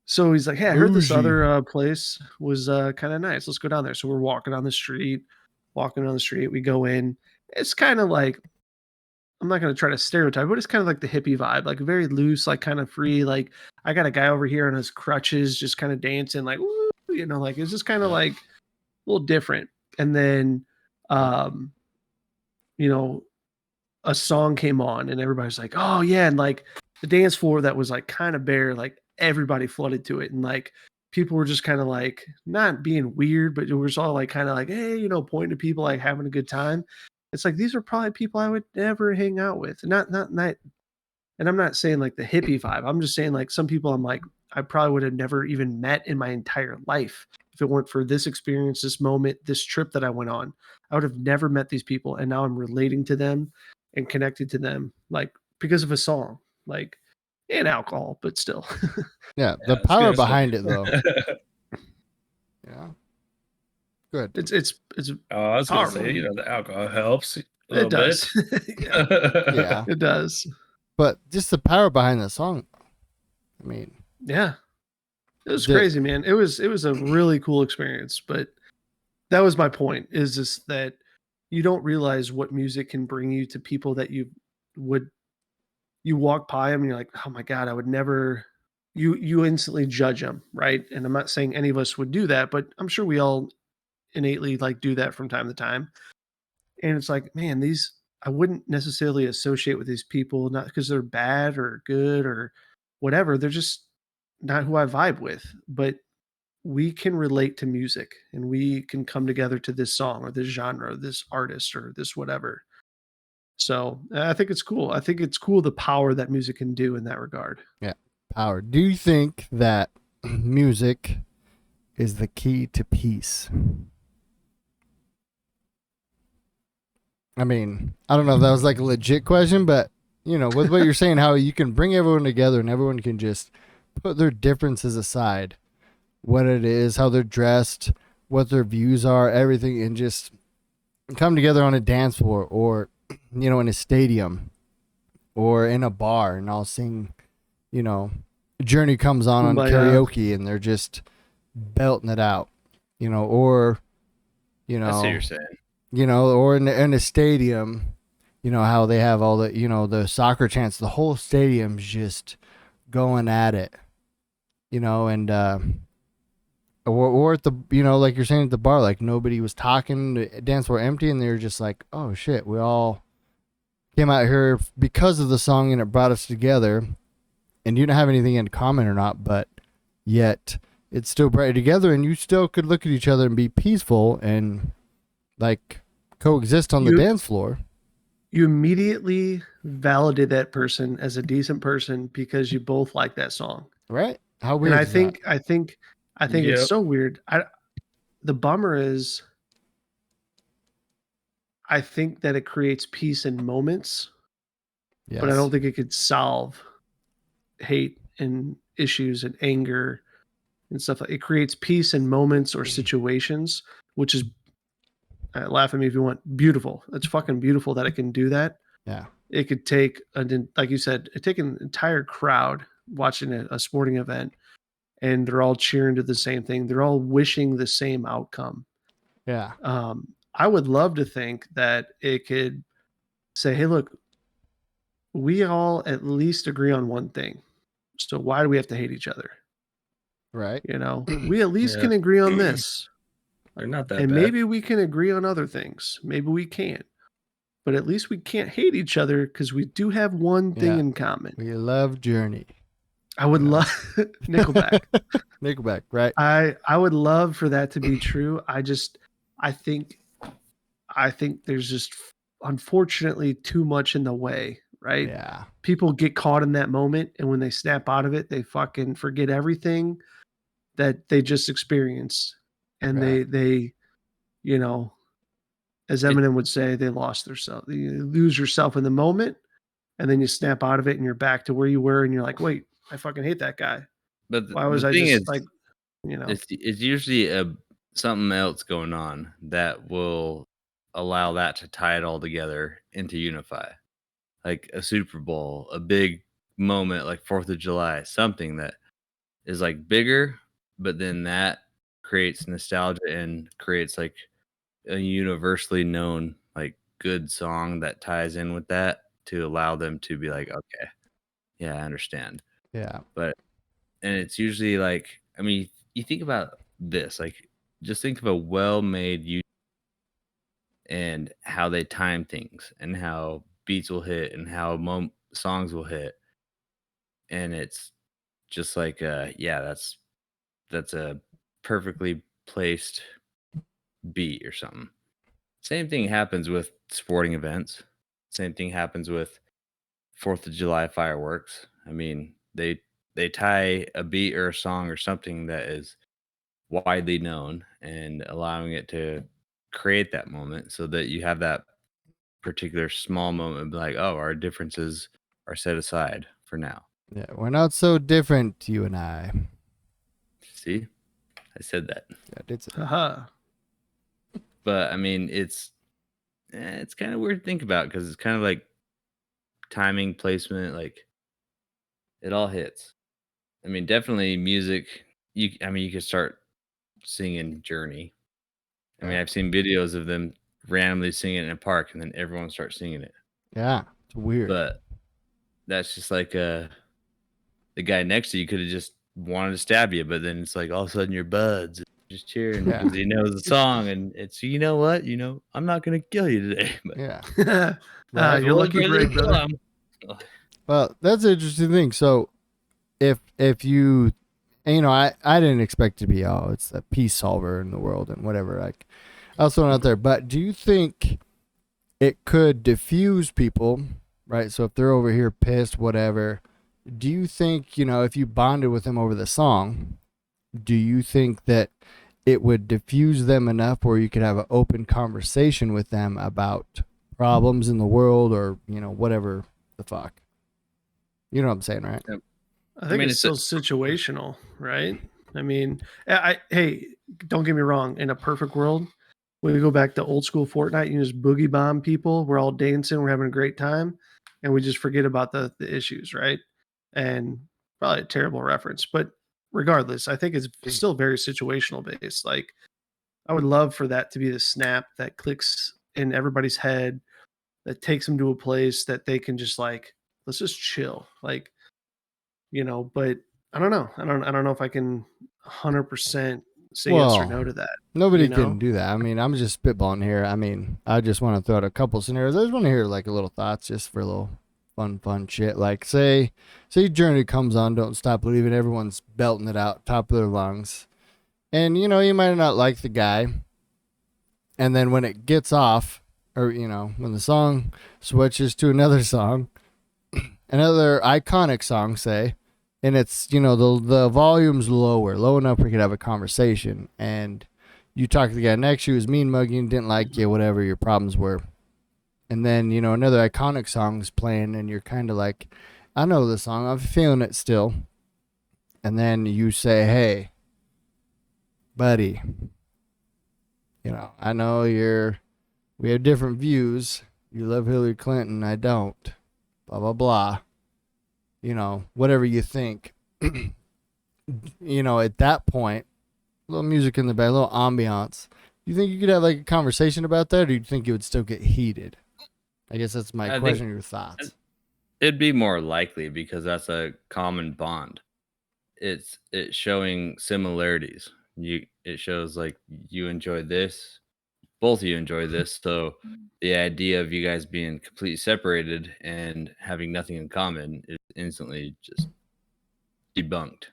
So he's like, "Hey, I heard this other place was kind of nice. Let's go down there." So we're walking down the street. We go in. It's kind of like, I'm not going to try to stereotype, but it's kind of like the hippie vibe, like very loose, like kind of free. Like I got a guy over here on his crutches, just kind of dancing, like, woo, like it's just kind of like a little different. And then, a song came on and everybody's like, "Oh yeah." And like the dance floor that was like kind of bare, like everybody flooded to it. And like people were just kind of like not being weird, but it was all like kind of like, hey, pointing to people, like having a good time. It's like, these are probably people I would never hang out with. Not, and I'm not saying like the hippie vibe. I'm just saying like some people I'm like, I probably would have never even met in my entire life if it weren't for this experience, this moment, this trip that I went on. I would have never met these people. And now I'm relating to them and connected to them, like because of a song, like, and alcohol, but still. Yeah. The power behind it though. Yeah. Good. It's I was going to say, the alcohol helps. It does. Yeah. It does. But just the power behind the song. I mean, yeah, it was crazy, man. It was a really cool experience, but that was my point, is just that you don't realize what music can bring you to people that you walk by them and you're like, "Oh my God, I would never," you instantly judge them. Right. And I'm not saying any of us would do that, but I'm sure we all innately like do that from time to time. And it's like, man, I wouldn't necessarily associate with these people, not because they're bad or good or whatever. They're just not who I vibe with, but we can relate to music and we can come together to this song or this genre, or this artist or this whatever. So I think it's cool. I think it's cool the power that music can do in that regard. Yeah. Power. Do you think that music is the key to peace? I mean, I don't know if that was like a legit question, but with what you're saying, how you can bring everyone together and everyone can just put their differences aside, what it is, how they're dressed, what their views are, everything, and just come together on a dance floor or, in a stadium or in a bar and all sing you know, Journey comes on Kumbaya. karaoke and they're just belting it out, you know, or, you I see what know, you're saying. you know, or in a stadium, you know, how they have all the, you know, the soccer chants, the whole stadium's just going at it, you know, and, or at the, you know, like you're saying at the bar, like nobody was talking, the dance floor empty, and they were just like, oh shit, we all came out here because of the song and it brought us together, and you don't have anything in common or not, but yet it still brought you together, and you still could look at each other and be peaceful and like coexist on the dance floor. You immediately validate that person as a decent person because you both like that song, right? How weird and is that? I think Yep. it's so weird. The bummer is, I think that it creates peace in moments, Yes. but I don't think it could solve hate and issues and anger and stuff. It creates peace in moments or situations, which is, laugh at me if you want, beautiful. It's fucking beautiful that it can do that. Yeah. It could take, like you said, it take an entire crowd watching a sporting event, and they're all cheering to the same thing. They're all wishing the same outcome. Yeah. I would love to think that it could say, hey, look, we all at least agree on one thing. So why do we have to hate each other? Right. You know, we at least Yeah. can agree on this. They're not that And bad. maybe we can agree on other things. Maybe we can't. But at least we can't hate each other because we do have one thing in common. We love Journey. I would love Nickelback. Nickelback, right? I would love for that to be true. I think there's just unfortunately too much in the way, right? Yeah. People get caught in that moment, and when they snap out of it, they fucking forget everything that they just experienced. And Right. they, you know, as Eminem would say, they lost their self. You lose yourself in the moment, and then you snap out of it and you're back to where you were, and you're like, wait, I fucking hate that guy. But Why was the I thing just is, like, you know? it's usually something else going on that will allow that to tie it all together and to unify, like a Super Bowl, a big moment like 4th of July, something that is like bigger, but then that creates nostalgia and creates like a universally known like good song that ties in with that to allow them to be like, okay, yeah, I understand. Yeah. But and it's usually like, I mean, you think about this, like just think of a well-made YouTube and how they time things and how beats will hit and how songs will hit, and it's just like yeah, that's a perfectly placed beat or something. Same thing happens with sporting events. Same thing happens with 4th of July fireworks. I mean, they tie a beat or a song or something that is widely known and allowing it to create that moment so that you have that particular small moment like, oh, our differences are set aside for now. Yeah. We're not so different, you and I. See? I said that. Yeah, did say. Haha. But I mean, it's kind of weird to think about because it's kind of like timing, placement, like it all hits. I mean, definitely music. You could start singing Journey. I mean, I've seen videos of them randomly singing it in a park, and then everyone starts singing it. Yeah. It's weird. But that's just like the guy next to you could have just wanted to stab you, but then it's like all of a sudden your buds just cheering Yeah. because he knows the song, and it's you know what, I'm not gonna kill you today. But Yeah. if it You're was lucky brother to brave, kill brother. him, Well, that's an interesting thing. So if you, and, you know, I didn't expect to be, oh, it's the peace solver in the world and whatever. Like, I was throwing out there. But do you think it could diffuse people, right? So if they're over here pissed, whatever, do you think, you know, if you bonded with them over the song, do you think that it would diffuse them enough where you could have an open conversation with them about problems in the world or, you know, whatever the fuck? You know what I'm saying, right? I think it's still situational, right? I mean, hey, don't get me wrong. In a perfect world, when we go back to old school Fortnite, you just boogie bomb people. We're all dancing, we're having a great time, and we just forget about the issues, right? And probably a terrible reference, but regardless, I think it's still very situational based. Like, I would love for that to be the snap that clicks in everybody's head, that takes them to a place that they can just like, let's just chill. Like, but I don't know. I don't know if I can 100% say yes or no to that. Nobody can do that. I mean, I'm just spitballing here. I mean, I just want to throw out a couple scenarios. I just want to hear like a little thoughts just for a little fun shit. Like say Journey comes on, Don't Stop Believing, everyone's belting it out, top of their lungs. And you might not like the guy. And then when it gets off, or when the song switches to another song, another iconic song, say, and it's the volume's low enough we could have a conversation, and you talk to the guy next to you who's mean mugging, didn't like you, whatever your problems were, and then another iconic song's playing, and you're kind of like, I know the song, I'm feeling it still, and then you say, hey, buddy, I know we have different views. You love Hillary Clinton, I don't. Blah blah blah. Whatever you think. At that point, a little music in the back, a little ambiance. Do you think you could have like a conversation about that, or do you think it would still get heated? I guess that's my question. Your thoughts? It'd be more likely because that's a common bond. It's showing similarities. It shows like you enjoy this, both of you enjoy this, so the idea of you guys being completely separated and having nothing in common is instantly just debunked.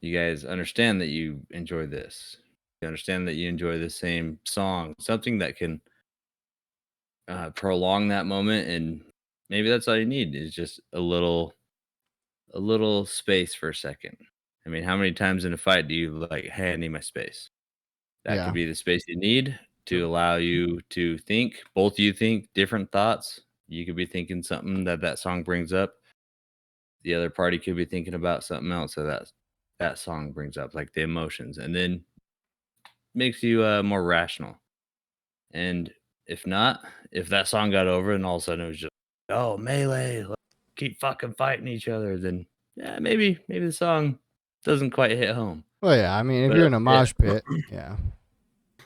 You guys understand that you enjoy this. You understand that you enjoy the same song, something that can prolong that moment, and maybe that's all you need is just a little space for a second. I mean, how many times in a fight do you like, hey, I need my space? That could be the space you need to allow you to think. Both of you think different thoughts. You could be thinking something that song brings up. The other party could be thinking about something else that song brings up, like the emotions, and then makes you more rational. And if not, if that song got over and all of a sudden it was just, oh, melee, let's keep fucking fighting each other, then yeah, maybe the song doesn't quite hit home. Well, yeah, I mean, if you're in a mosh pit, yeah.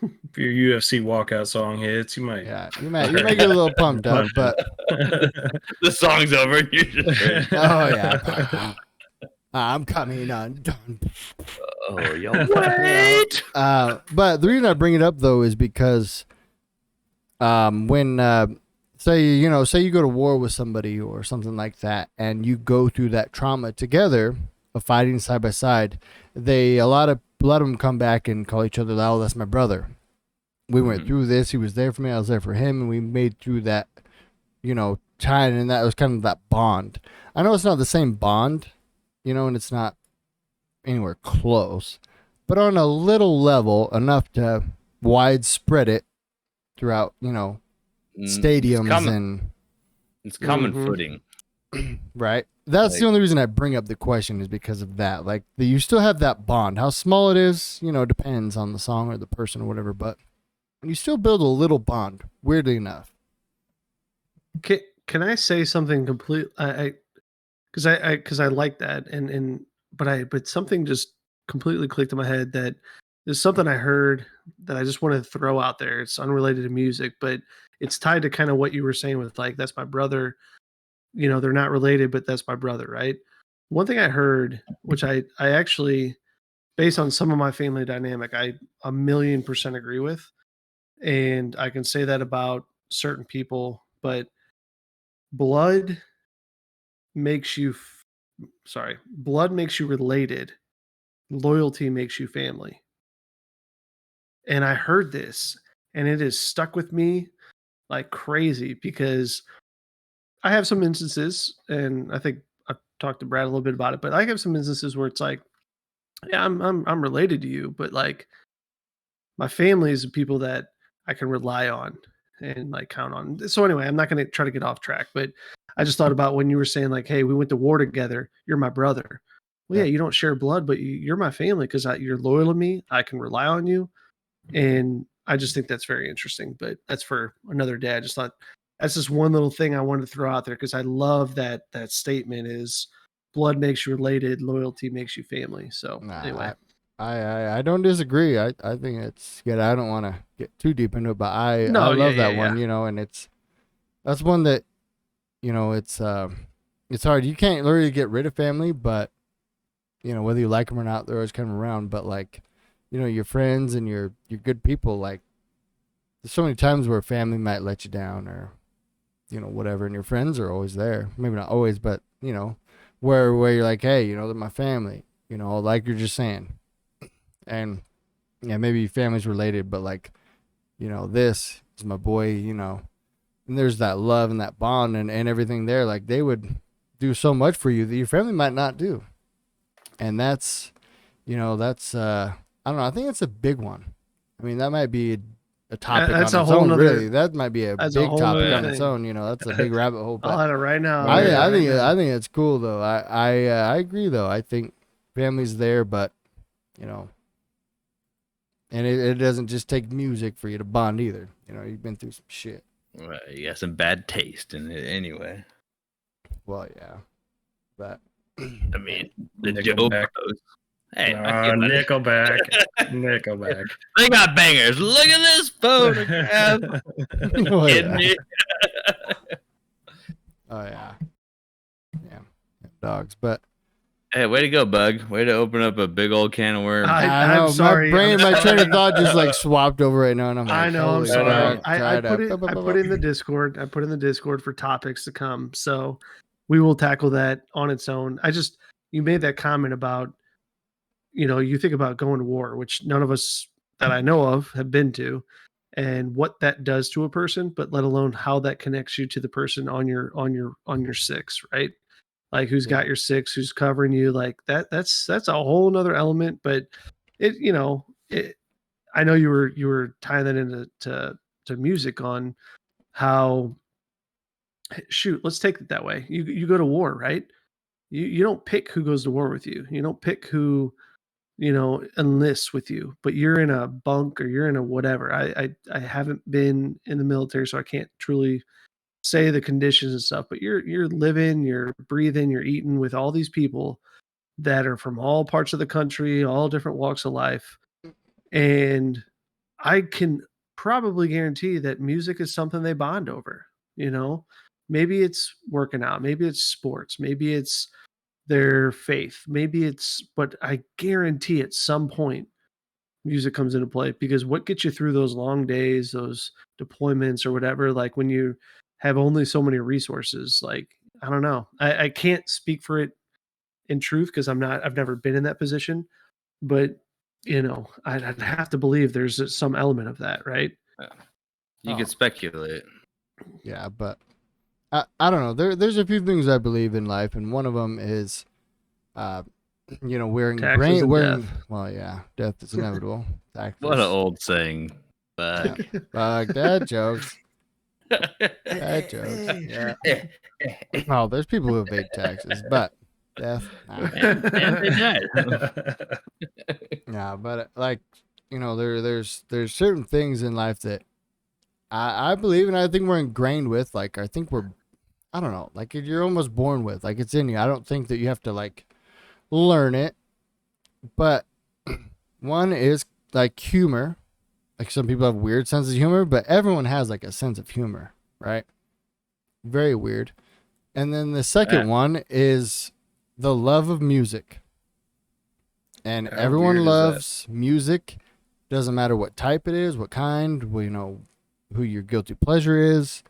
If your UFC walkout song hits, you might get a little pumped up, but the song's over. And you're just oh yeah, I'm coming undone. Oh, yo, wait. But the reason I bring it up though is because, when say you go to war with somebody or something like that, and you go through that trauma together of fighting side by side, a lot of them come back and call each other, oh, that's my brother. We went through this. He was there for me. I was there for him. And we made through that, time. And that was kind of that bond. I know it's not the same bond, and it's not anywhere close. But on a little level, enough to widespread it throughout, stadiums. It's common footing. Right. That's the only reason I bring up the question is because of that. Like, you still have that bond. How small it is, depends on the song or the person or whatever, but you still build a little bond, weirdly enough. Can I say something complete? Because I like that, but something just completely clicked in my head that there's something I heard that I just want to throw out there. It's unrelated to music, but it's tied to kind of what you were saying with like, that's my brother. They're not related, but that's my brother, right? One thing I heard, which I actually, based on some of my family dynamic, I 1,000,000% agree with. And I can say that about certain people, but blood makes you related. Loyalty makes you family. And I heard this, and it has stuck with me like crazy because I have some instances, and I think I've talked to Brad a little bit about it, but I have some instances where it's like, yeah, I'm related to you, but like my family is the people that I can rely on and like count on. So anyway, I'm not going to try to get off track, but I just thought about when you were saying like, hey, we went to war together. You're my brother. Well, yeah, you don't share blood, but you're my family because you're loyal to me. I can rely on you. And I just think that's very interesting, but that's for another day. I just thought that's just one little thing I wanted to throw out there because I love that statement is blood makes you related, loyalty makes you family. So anyway. I don't disagree. I think it's good. I don't want to get too deep into it, but I love that one, and that's one that, it's hard. You can't literally get rid of family, but, whether you like them or not, they're always coming around. But like, your friends and your good people, like, there's so many times where family might let you down or, whatever, and your friends are always there. Maybe not always, but, where you're like, hey, they're my family, like you're just saying. And yeah, maybe family's related, but like, this is my boy, and there's that love and that bond and everything there. Like, they would do so much for you that your family might not do. And that's, I don't know. I think that's a big one. I mean, that might be a topic on its own, really. That might be a big topic on its own. That's a big rabbit hole. But I'll add it right now. I think it's cool though. I agree though. I think family's there, but and it doesn't just take music for you to bond either. You've been through some shit. Well, you got some bad taste in it anyway. Well, yeah, but I mean, the Nickelback. Hey, Nickelback. Nickelback. They got bangers. Look at this photograph. Oh, yeah. Oh yeah, dogs. But hey, way to go, Bug. Way to open up a big old can of worms. I'm sorry. My train of thought just like swapped over right now, and I'm like, I know. I'm sorry. I put in the Discord. I put in the Discord for topics to come, so we will tackle that on its own. You made that comment about, you think about going to war, which none of us that I know of have been to, and what that does to a person, but let alone how that connects you to the person on your six, right? Like, who's got your six, who's covering you, like that's a whole nother element. But I know you were tying that into to music on how, shoot, let's take it that way. You go to war, right? You don't pick who goes to war with you. You don't pick who, enlists with you, but you're in a bunk or you're in a whatever. I haven't been in the military, so I can't truly say the conditions and stuff, but you're living, you're breathing, you're eating with all these people that are from all parts of the country, all different walks of life. And I can probably guarantee that music is something they bond over. Maybe it's working out, maybe it's sports, maybe it's their faith, but I guarantee at some point music comes into play, because what gets you through those long days, those deployments or whatever, like when you have only so many resources, like, I don't know. I can't speak for it in truth because I've never been in that position, but I'd have to believe there's some element of that, right? You could speculate. Yeah, but I don't know. There's a few things I believe in life, and one of them is, wearing death. Well, yeah, death is inevitable. Taxes. What an old saying. Fuck. Fuck, dad jokes. Dad jokes. Yeah. Oh, there's people who evade taxes, but death. Nah. And they died. Yeah, but like, there's certain things in life that I believe, and I think we're ingrained with. Like, I think I don't know, like you're almost born with. Like, it's in you. I don't think that you have to like learn it. But one is like humor. Like, some people have weird sense of humor, but everyone has like a sense of humor, right? Very weird. And then the second one is the love of music. And everyone loves music. Doesn't matter what type it is, what kind, who your guilty pleasure is,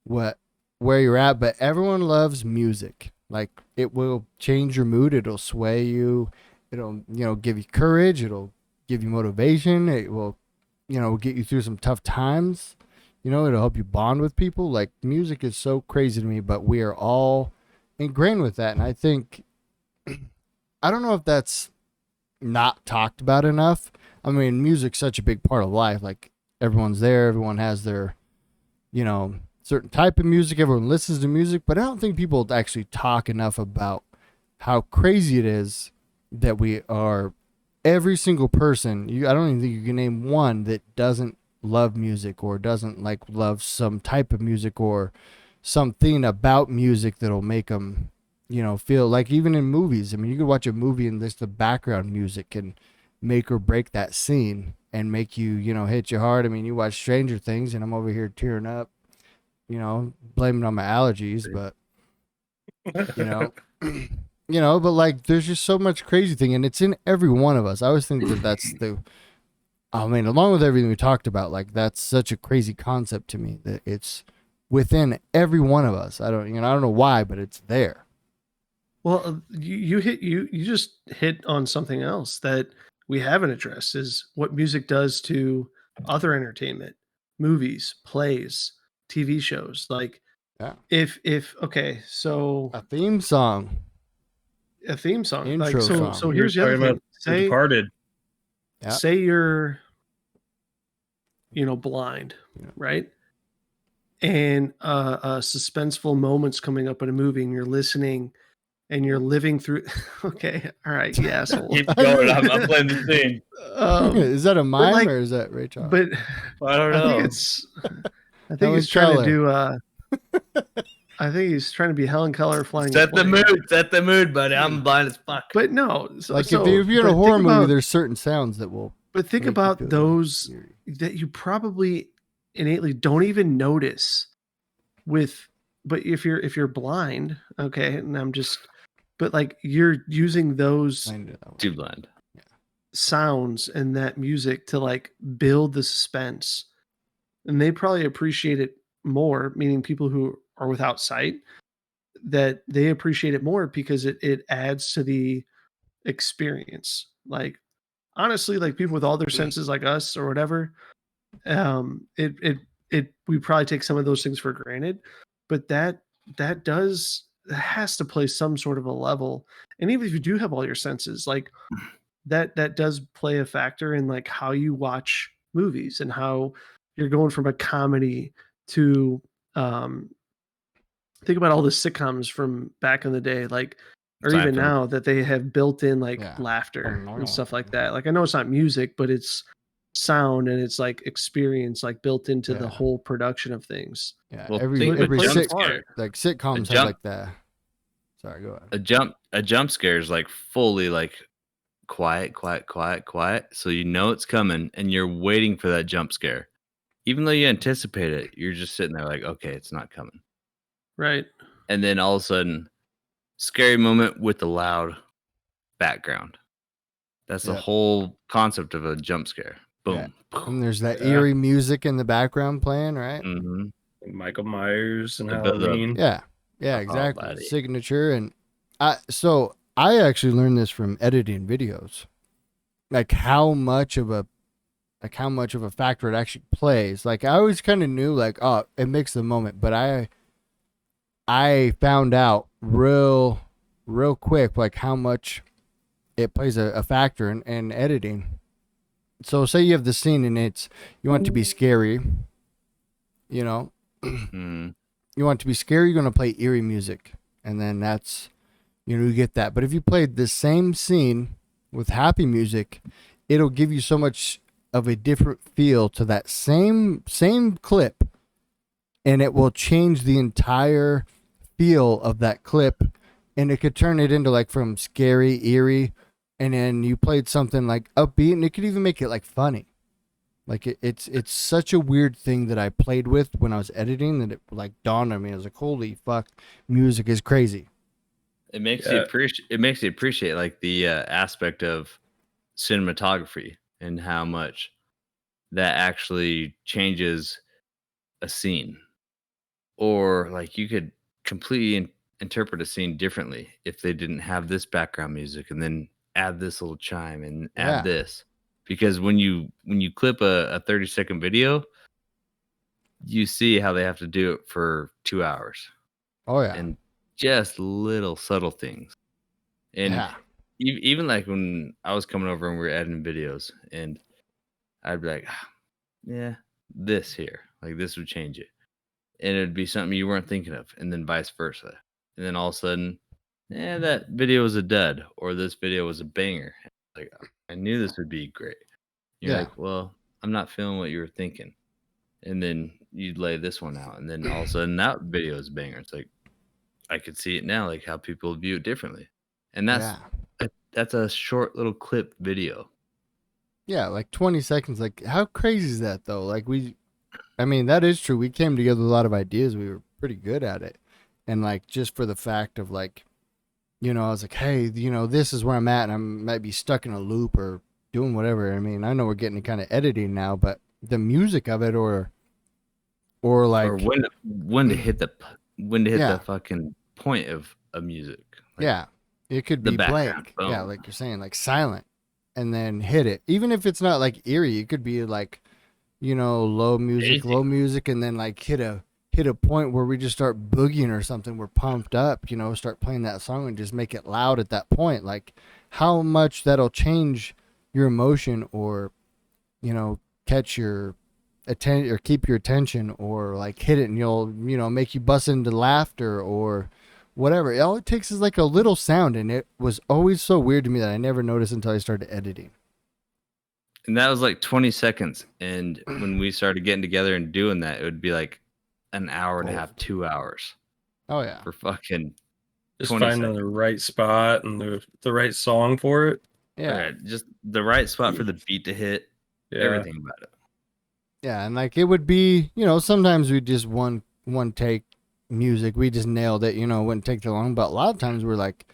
where you're at, but everyone loves music. Like, it will change your mood. It'll sway you. It'll, give you courage. It'll give you motivation. It will, get you through some tough times. It'll help you bond with people. Like, music is so crazy to me, but we are all ingrained with that. And I think, I don't know if that's not talked about enough. I mean, music's such a big part of life. Like, everyone's there. Everyone has their, certain type of music. Everyone listens to music, but I don't think people actually talk enough about how crazy it is that we are, every single person. I don't even think you can name one that doesn't love music or doesn't love some type of music or something about music that'll make them, feel like even in movies. I mean, you could watch a movie and the background music can make or break that scene and make you, hit you hard. I mean, you watch Stranger Things and I'm over here tearing up, blaming on my allergies, but but like there's just so much crazy thing and it's in every one of us. I always think that's along with everything we talked about, like that's such a crazy concept to me that it's within every one of us. I don't know why, but it's there. Well, you just hit on something else that we haven't addressed is what music does to other entertainment, movies, plays, TV shows. Like, Yeah. if okay, so A theme song. Intro Like, song. So here's the other thing. Say, Departed. Yeah. Say you're, blind, right? And suspenseful moments coming up in a movie, and you're listening. And you're living through. Okay, all right, you asshole. Keep going. I'm playing the scene. Is that a mime or is that Ray Charles? But I don't know. I think he's trying to do. I think he's trying to be Helen Keller flying. Set the mood, buddy. I'm blind as fuck. But no, if you're in a horror movie, there's certain sounds that will. But think about those that you probably innately don't even notice. But if you're blind, okay, and I'm just. But like you're using those too blind sounds and that music to like build the suspense, and they probably appreciate it more. Meaning people who are without sight, that they appreciate it more because it adds to the experience. Like honestly, like people with all their senses, like us or whatever, we probably take some of those things for granted, but that has to play some sort of a level. And even if you do have all your senses, like that does play a factor in like how you watch movies and how you're going from a comedy to think about all the sitcoms from back in the day, like even now that they have built in like laughter and stuff like that. Like I know it's not music, but it's sound and it's like experience like built into the whole production of things. Yeah, well, every sitcoms have like that. Sorry, go ahead. A jump scare is like fully like quiet, so you know it's coming and you're waiting for that jump scare. Even though you anticipate it, you're just sitting there like, okay, it's not coming. Right. And then all of a sudden, scary moment with the loud background. That's the whole concept of a jump scare. Boom. Yeah. And there's that eerie music in the background playing, right? Mm-hmm. Michael Myers and Halloween. Yeah, exactly. Signature. And I actually learned this from editing videos, like how much of a factor it actually plays. Like I always kind of knew, like, oh, it makes the moment, but I found out real quick, like how much it plays a factor in editing. So say you have the scene and you want it to be scary, you want it to be scary, you're going to play eerie music. And then that's, you get that. But if you played the same scene with happy music, it'll give you so much of a different feel to that same clip. And it will change the entire feel of that clip. And it could turn it into like from scary, eerie, and then you played something like upbeat, and it could even make it like funny. Like it's such a weird thing that I played with when I was editing that it like dawned on me. I was like, holy fuck, music is crazy. It makes you appreciate like the aspect of cinematography and how much that actually changes a scene. Or like you could completely interpret a scene differently if they didn't have this background music and then add this little chime and add this. Because when you clip a 30-second video, you see how they have to do it for 2 hours. Oh yeah. And just little subtle things. And even like when I was coming over and we were editing videos, and I'd be like, yeah, this here, like this would change it. And it'd be something you weren't thinking of, and then vice versa. And then all of a sudden, that video was a dud, or this video was a banger. Like, I knew this would be great. You're like, well, I'm not feeling what you were thinking. And then you'd lay this one out, and then all of a sudden that video is a banger. It's like, I could see it now, like how people view it differently. And that's Yeah. that's a short little clip video. Yeah, like 20 seconds. Like, how crazy is that, though? Like, I mean, that is true. We came together with a lot of ideas. We were pretty good at it. And, like, just for the fact of, like, you know, I was like, hey, you know, this is where I'm at, and I might be stuck in a loop or doing whatever. I mean, I know we're getting to kind of editing now, but the music of it or like. Or when to hit the fucking point of music. Like, yeah. It could be blank. Boom. Yeah, like you're saying, like silent. And then hit it. Even if it's not like eerie, it could be like, you know, low music, and then like hit a point where we just start boogieing or something. We're pumped up, you know, start playing that song and just make it loud at that point. Like how much that'll change your emotion or, you know, catch your attention or keep your attention or like hit it and you'll, you know, make you bust into laughter or whatever. All it takes is like a little sound, and it was always so weird to me that I never noticed until I started editing. And that was like 20 seconds. And when we started getting together and doing that, it would be like an hour and a half, 2 hours. Oh yeah. For fucking Just 20 finding seconds. the right spot and the right song for it. Yeah. Right. Just the right spot for the beat to hit. Yeah. Everything about it. Yeah, and like it would be, you know, sometimes we just one take music, we just nailed it, you know, it wouldn't take too long. But a lot of times we're like,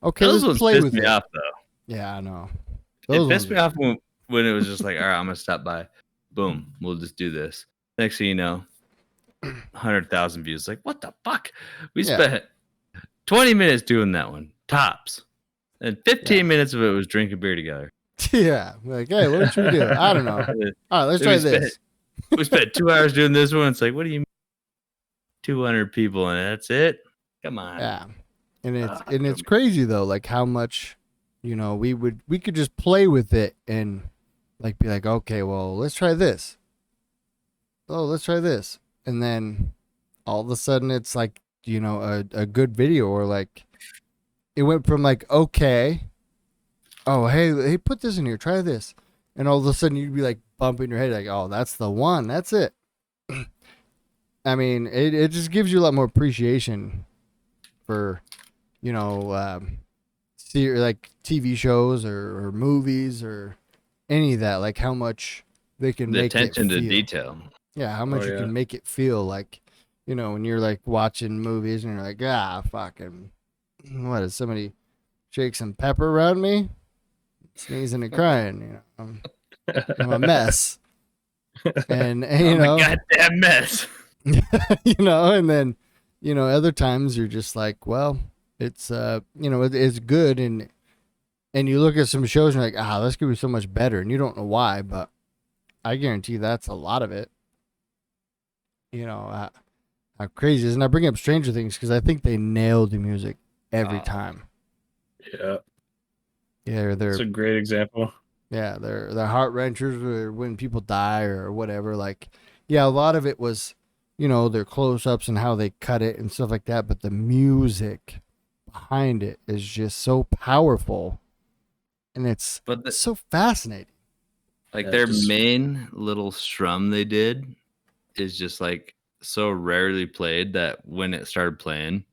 okay, Those let's ones play pissed with me it. off though. Yeah, I know. It pissed me off when it was just like, all right, I'm gonna stop by. Boom, we'll just do this. Next thing you know, 100,000 views. Like, what the fuck? We spent 20 minutes doing that one, tops. And 15 minutes of it was drinking beer together. Yeah. Like, hey, what should we do? I don't know. All right, let's try this. We spent 2 hours doing this one. It's like, what do you mean? 200 people and that's it? Come on. Yeah. And it's crazy though, like how much, you know, we could just play with it and like be like, okay, well, let's try this. Oh, let's try this. And then all of a sudden it's like, you know, a good video, or like it went from like, okay, oh, hey, put this in here, try this. And all of a sudden you'd be like bumping your head like, oh, that's the one. That's it. I mean, it just gives you a lot more appreciation for, you know, like TV shows or movies or any of that, like how much they can make it feel. Attention to detail. Yeah, how much you can make it feel like, you know, when you're like watching movies and you're like, fucking, what, is somebody shake some pepper around me? Sneezing and crying, you know, I'm a mess. And you know, a goddamn mess. You know, and then, you know, other times you're just like, well, it's you know, it's good, and you look at some shows and you're like, this could be so much better, and you don't know why, but I guarantee that's a lot of it. You know, how crazy is it? And I bring up Stranger Things because I think they nailed the music every time. Yeah. Yeah, that's a great example. Yeah, they're heart wrenchers, or when people die or whatever. Like, yeah, a lot of it was, you know, their close ups and how they cut it and stuff like that. But the music behind it is just so powerful, and it's so fascinating. Like their main little strum they did is just like so rarely played that when it started playing,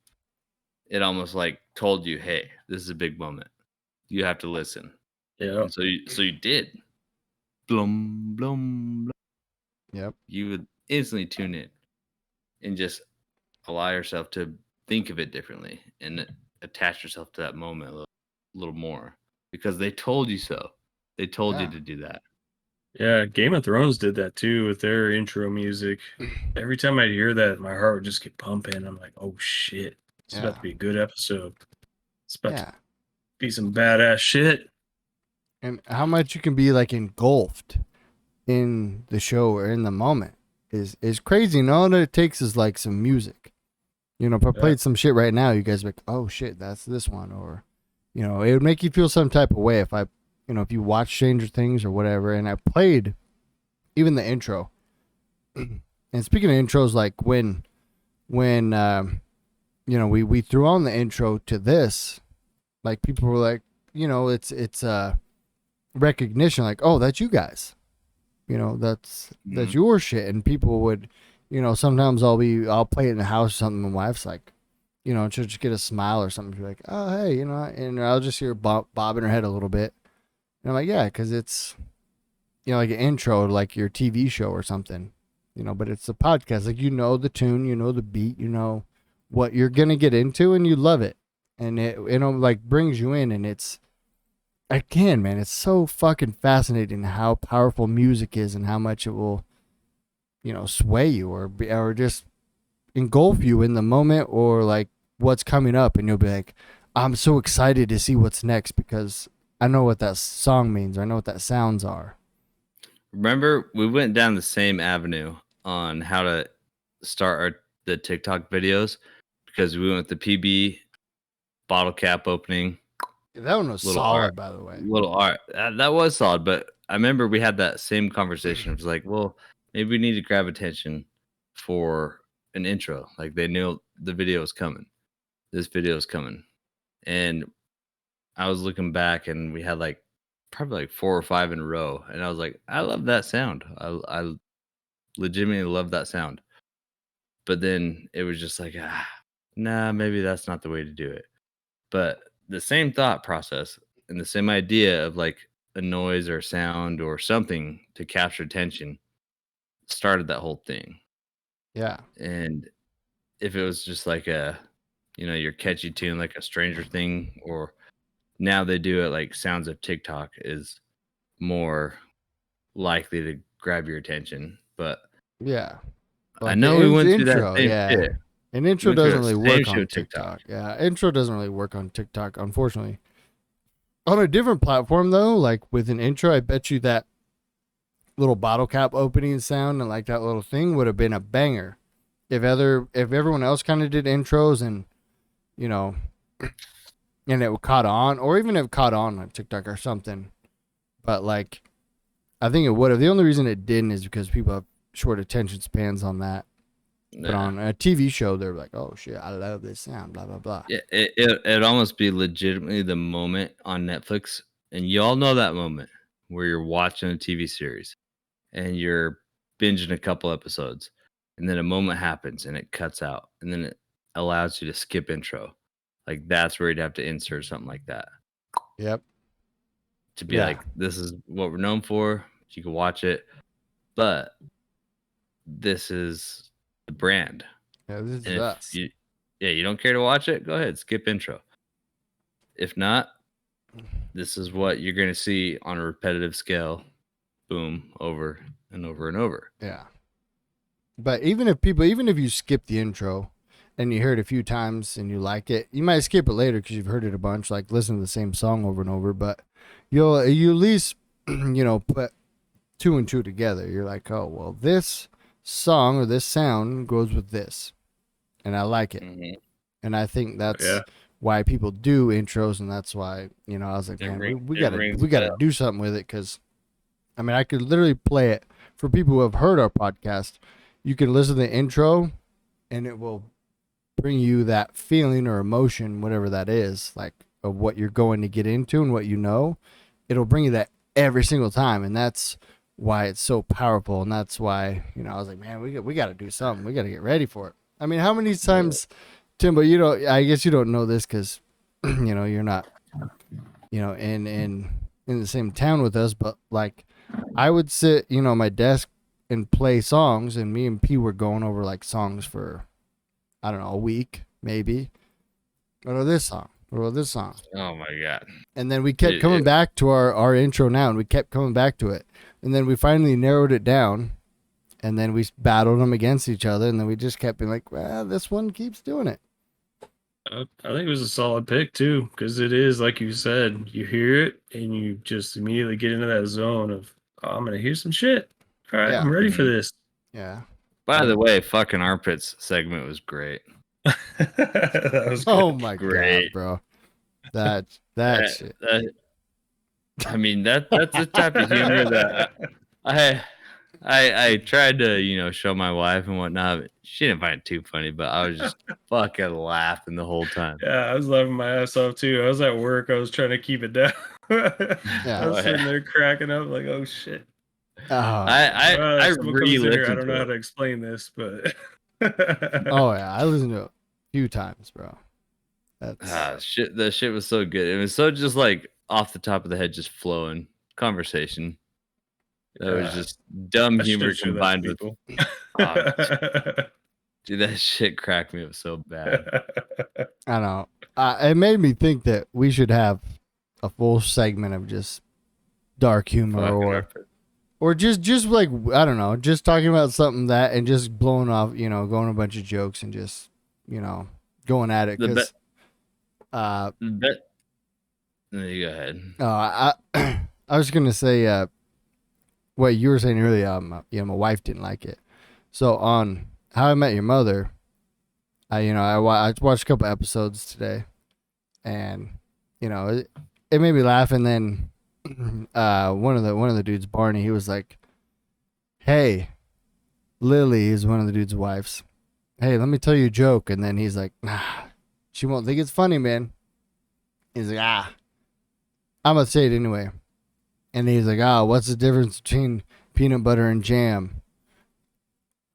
it almost like told you, hey, this is a big moment. You have to listen. Yeah. And so you did. Blum, blum, blum. Yep. You would instantly tune in and just allow yourself to think of it differently and attach yourself to that moment a little more because they told you so. They told you to do that. Yeah, Game of Thrones did that too with their intro music. Every time I hear that, my heart would just get pumping. I'm like, oh shit, it's about to be a good episode. It's about to be some badass shit. And how much you can be like engulfed in the show or in the moment is crazy. And all that it takes is like some music. You know, if I played some shit right now, you guys would be like, oh shit, that's this one. Or, you know, it would make you feel some type of way if you know, if you watch Stranger Things or whatever, and I played even the intro. And speaking of intros, like when you know, we threw on the intro to this, like people were like, you know, it's recognition, like, oh, that's you guys. You know, that's your shit. And people would, you know, sometimes I'll play it in the house or something, and my wife's like, you know, she'll just get a smile or something. Be like, oh, hey, you know, and I'll just hear bobbing her head a little bit. And I'm like, yeah, because it's, you know, like an intro to like your TV show or something, you know, but it's a podcast. Like, you know, the tune, you know, the beat, you know what you're going to get into, and you love it. And it, you know, like brings you in, and it's, again, man, it's so fucking fascinating how powerful music is and how much it will, you know, sway you or just engulf you in the moment or like what's coming up, and you'll be like, I'm so excited to see what's next because I know what that song means, or I know what that sounds are. Remember, we went down the same avenue on how to start the TikTok videos because we went with the PB bottle cap opening. That one was solid, by the way. Little art. That was solid, but I remember we had that same conversation. It was like, well, maybe we need to grab attention for an intro. Like, they knew the video was coming. This video is coming. And I was looking back, and we had like probably like 4 or 5 in a row. And I was like, I love that sound. I legitimately love that sound. But then it was just like, nah, maybe that's not the way to do it. But the same thought process and the same idea of like a noise or sound or something to capture attention started that whole thing. Yeah. And if it was just like a, you know, your catchy tune, like a Stranger Thing, or now they do it like sounds of TikTok is more likely to grab your attention. But yeah, I know we went through that same shit. An intro doesn't really work on TikTok. Yeah, intro doesn't really work on TikTok, unfortunately. On a different platform, though, like with an intro, I bet you that little bottle cap opening sound and like that little thing would have been a banger. If everyone else kind of did intros and, you know, and it caught on, or even if it caught on TikTok or something. But like, I think it would have. The only reason it didn't is because people have short attention spans on that. But on a TV show, they're like, "Oh shit, I love this sound." Blah blah blah. Yeah, it'd almost be legitimately the moment on Netflix, and you all know that moment where you're watching a TV series and you're binging a couple episodes, and then a moment happens and it cuts out, and then it allows you to skip intro. Like, that's where you'd have to insert something like that. Yep. To be like, this is what we're known for. You can watch it, but this is the brand. Yeah, this is us. You don't care to watch it? Go ahead, skip intro. If not, this is what you're going to see on a repetitive scale. Boom, over and over and over. Yeah. But even if you skip the intro and you hear it a few times and you like it, you might skip it later because you've heard it a bunch, like listen to the same song over and over. But you at least, you know, put 2 and 2 together. You're like, oh, well, this song or this sound goes with this, and I like it. Mm-hmm. And I think that's why people do intros, and that's why, you know, I was like, man, we gotta do something with it, because I mean, I could literally play it for people who have heard our podcast. You can listen to the intro, and it will bring you that feeling or emotion, whatever that is, like of what you're going to get into and what you know. It'll bring you that every single time, and that's why it's so powerful. And that's why, you know, I was like, man, we got to do something. We got to get ready for it. I mean, how many times, Timbo, I guess you don't know this because, you know, you're not, you know, in the same town with us, but like I would sit, you know, at my desk and play songs, and me and P were going over like songs for, I don't know, a week, maybe. Or this song. Or this song. Oh my God. And then we kept coming back to our intro now, and we kept coming back to it. And then we finally narrowed it down, and then we battled them against each other, and then we just kept being like, well, this one keeps doing it. I think it was a solid pick too, because it is, like you said, you hear it and you just immediately get into that zone of, oh, I'm gonna hear some shit. All right, I'm ready for this. Yeah. By the way, fucking armpits segment was great. That was oh my God, bro. That shit. I mean, that's the type of humor that I tried to, you know, show my wife and whatnot, but she didn't find it too funny, but I was just fucking laughing the whole time. Yeah, I was laughing my ass off too. I was at work. I was trying to keep it down. I was sitting there cracking up like, oh shit. I really I don't know how to explain this, but oh yeah, I listen to few times, bro. That's Shit. That shit was so good. It was so just like off the top of the head, just flowing conversation. That was just dumb I should humor show that to combined with. people. Dude, that shit cracked me up so bad. I don't know. It made me think that we should have a full segment of just dark humor or just like, I don't know, just talking about something that and just blowing off, going a bunch of jokes and just, going at it. Because You go ahead. I was gonna say what you were saying earlier. My wife didn't like it. So on How I Met Your Mother, I watched a couple episodes today, and it made me laugh. And then one of the dudes, Barney, he was like, "Hey, Lily is one of the dude's wives. Hey, let me tell you a joke." And then he's like, "Nah, she won't think it's funny, man." He's like, "I'm gonna say it anyway." And he's like, "What's the difference between peanut butter and jam?"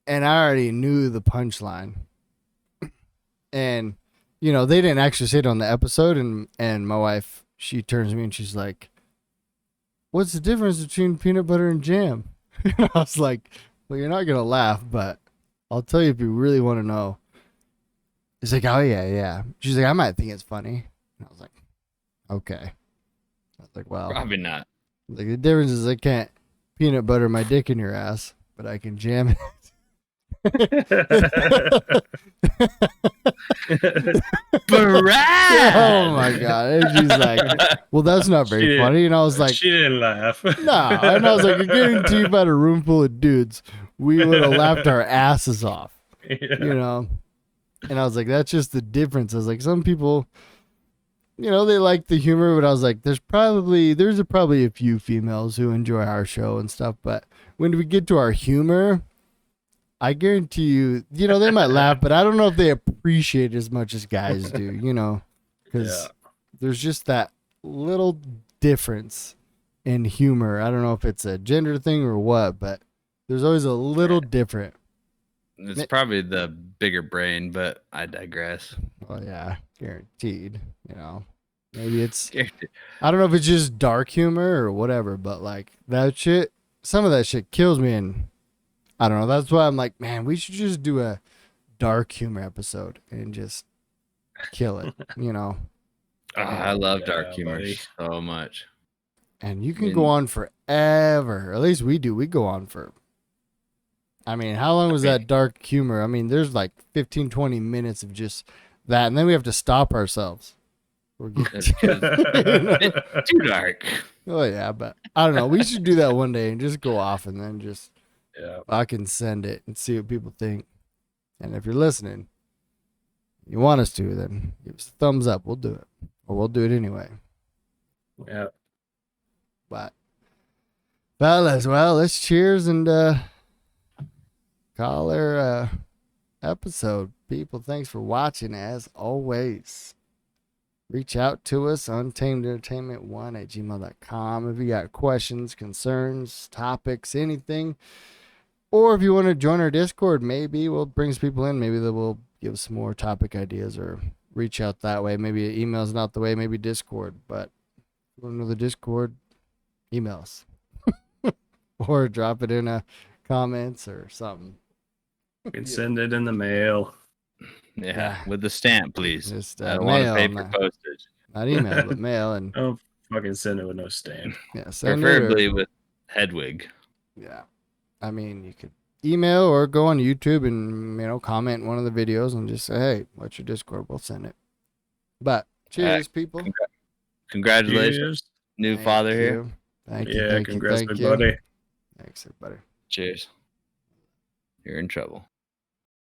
And I already knew the punchline. And, they didn't actually say it on the episode. And my wife, she turns to me and she's like, "What's the difference between peanut butter and jam?" And I was like, "Well, you're not going to laugh, but I'll tell you if you really want to know." He's like, "Oh, yeah. She's like, I might think it's funny." And I was like, "Okay." I was like, "Well, Probably not." Like, the difference is I can't peanut butter my dick in your ass, but I can jam it." Oh my god. And she's like, "Well, that's not very funny." And I was like, she didn't laugh. "No." And I was like, "I guarantee you, if I had a room full of dudes, we would have laughed our asses off." Yeah. And I was like, that's just the difference. I was like, some people, they like the humor, but I was like, there's probably a few females who enjoy our show and stuff, but when we get to our humor, I guarantee you, they might laugh, but I don't know if they appreciate it as much as guys do, because there's just that little difference in humor. I don't know if it's a gender thing or what, but there's always a little different. It's probably the bigger brain, but I digress. Well, yeah, guaranteed. Maybe it's, I don't know if it's just dark humor or whatever, but like that shit, some of that shit kills me. And I don't know. That's why I'm like, man, we should just do a dark humor episode and just kill it, I love dark humor so much. And you can go on forever. At least we do. We go on for, how long was that dark humor? There's like 15, 20 minutes of just that. And then we have to stop ourselves. We're getting too dark. Oh, yeah. But I don't know. We should do that one day and just go off and then just I can send it and see what people think. And if you're listening, you want us to, then give us a thumbs up. We'll do it. Or we'll do it anyway. Yeah. But, fellas, well, let's cheers and call our episode. People, thanks for watching as always. Reach out to us on tamedertainment1@gmail.com if you got questions, concerns, topics, anything. Or if you want to join our Discord, maybe we'll bring some people in. Maybe they will give some more topic ideas or reach out that way. Maybe email's not the way, maybe Discord. But if you want to know the Discord, email us. Or drop it in a comments or something. You can send it in the mail. Yeah, with the stamp, please. Just I don't mail, want to pay for postage. Not email, but mail. And Oh, fucking send it with no stamp. yeah, send Preferably it or, with Hedwig. yeah. You could email or go on YouTube and, comment one of the videos and just say, hey, what's your Discord? We'll send it. But cheers, people. Congratulations. Cheers. New Thank father you. here. Thank you. Yeah, Thank congrats, you. Thank everybody. Thanks, everybody. Cheers. You're in trouble.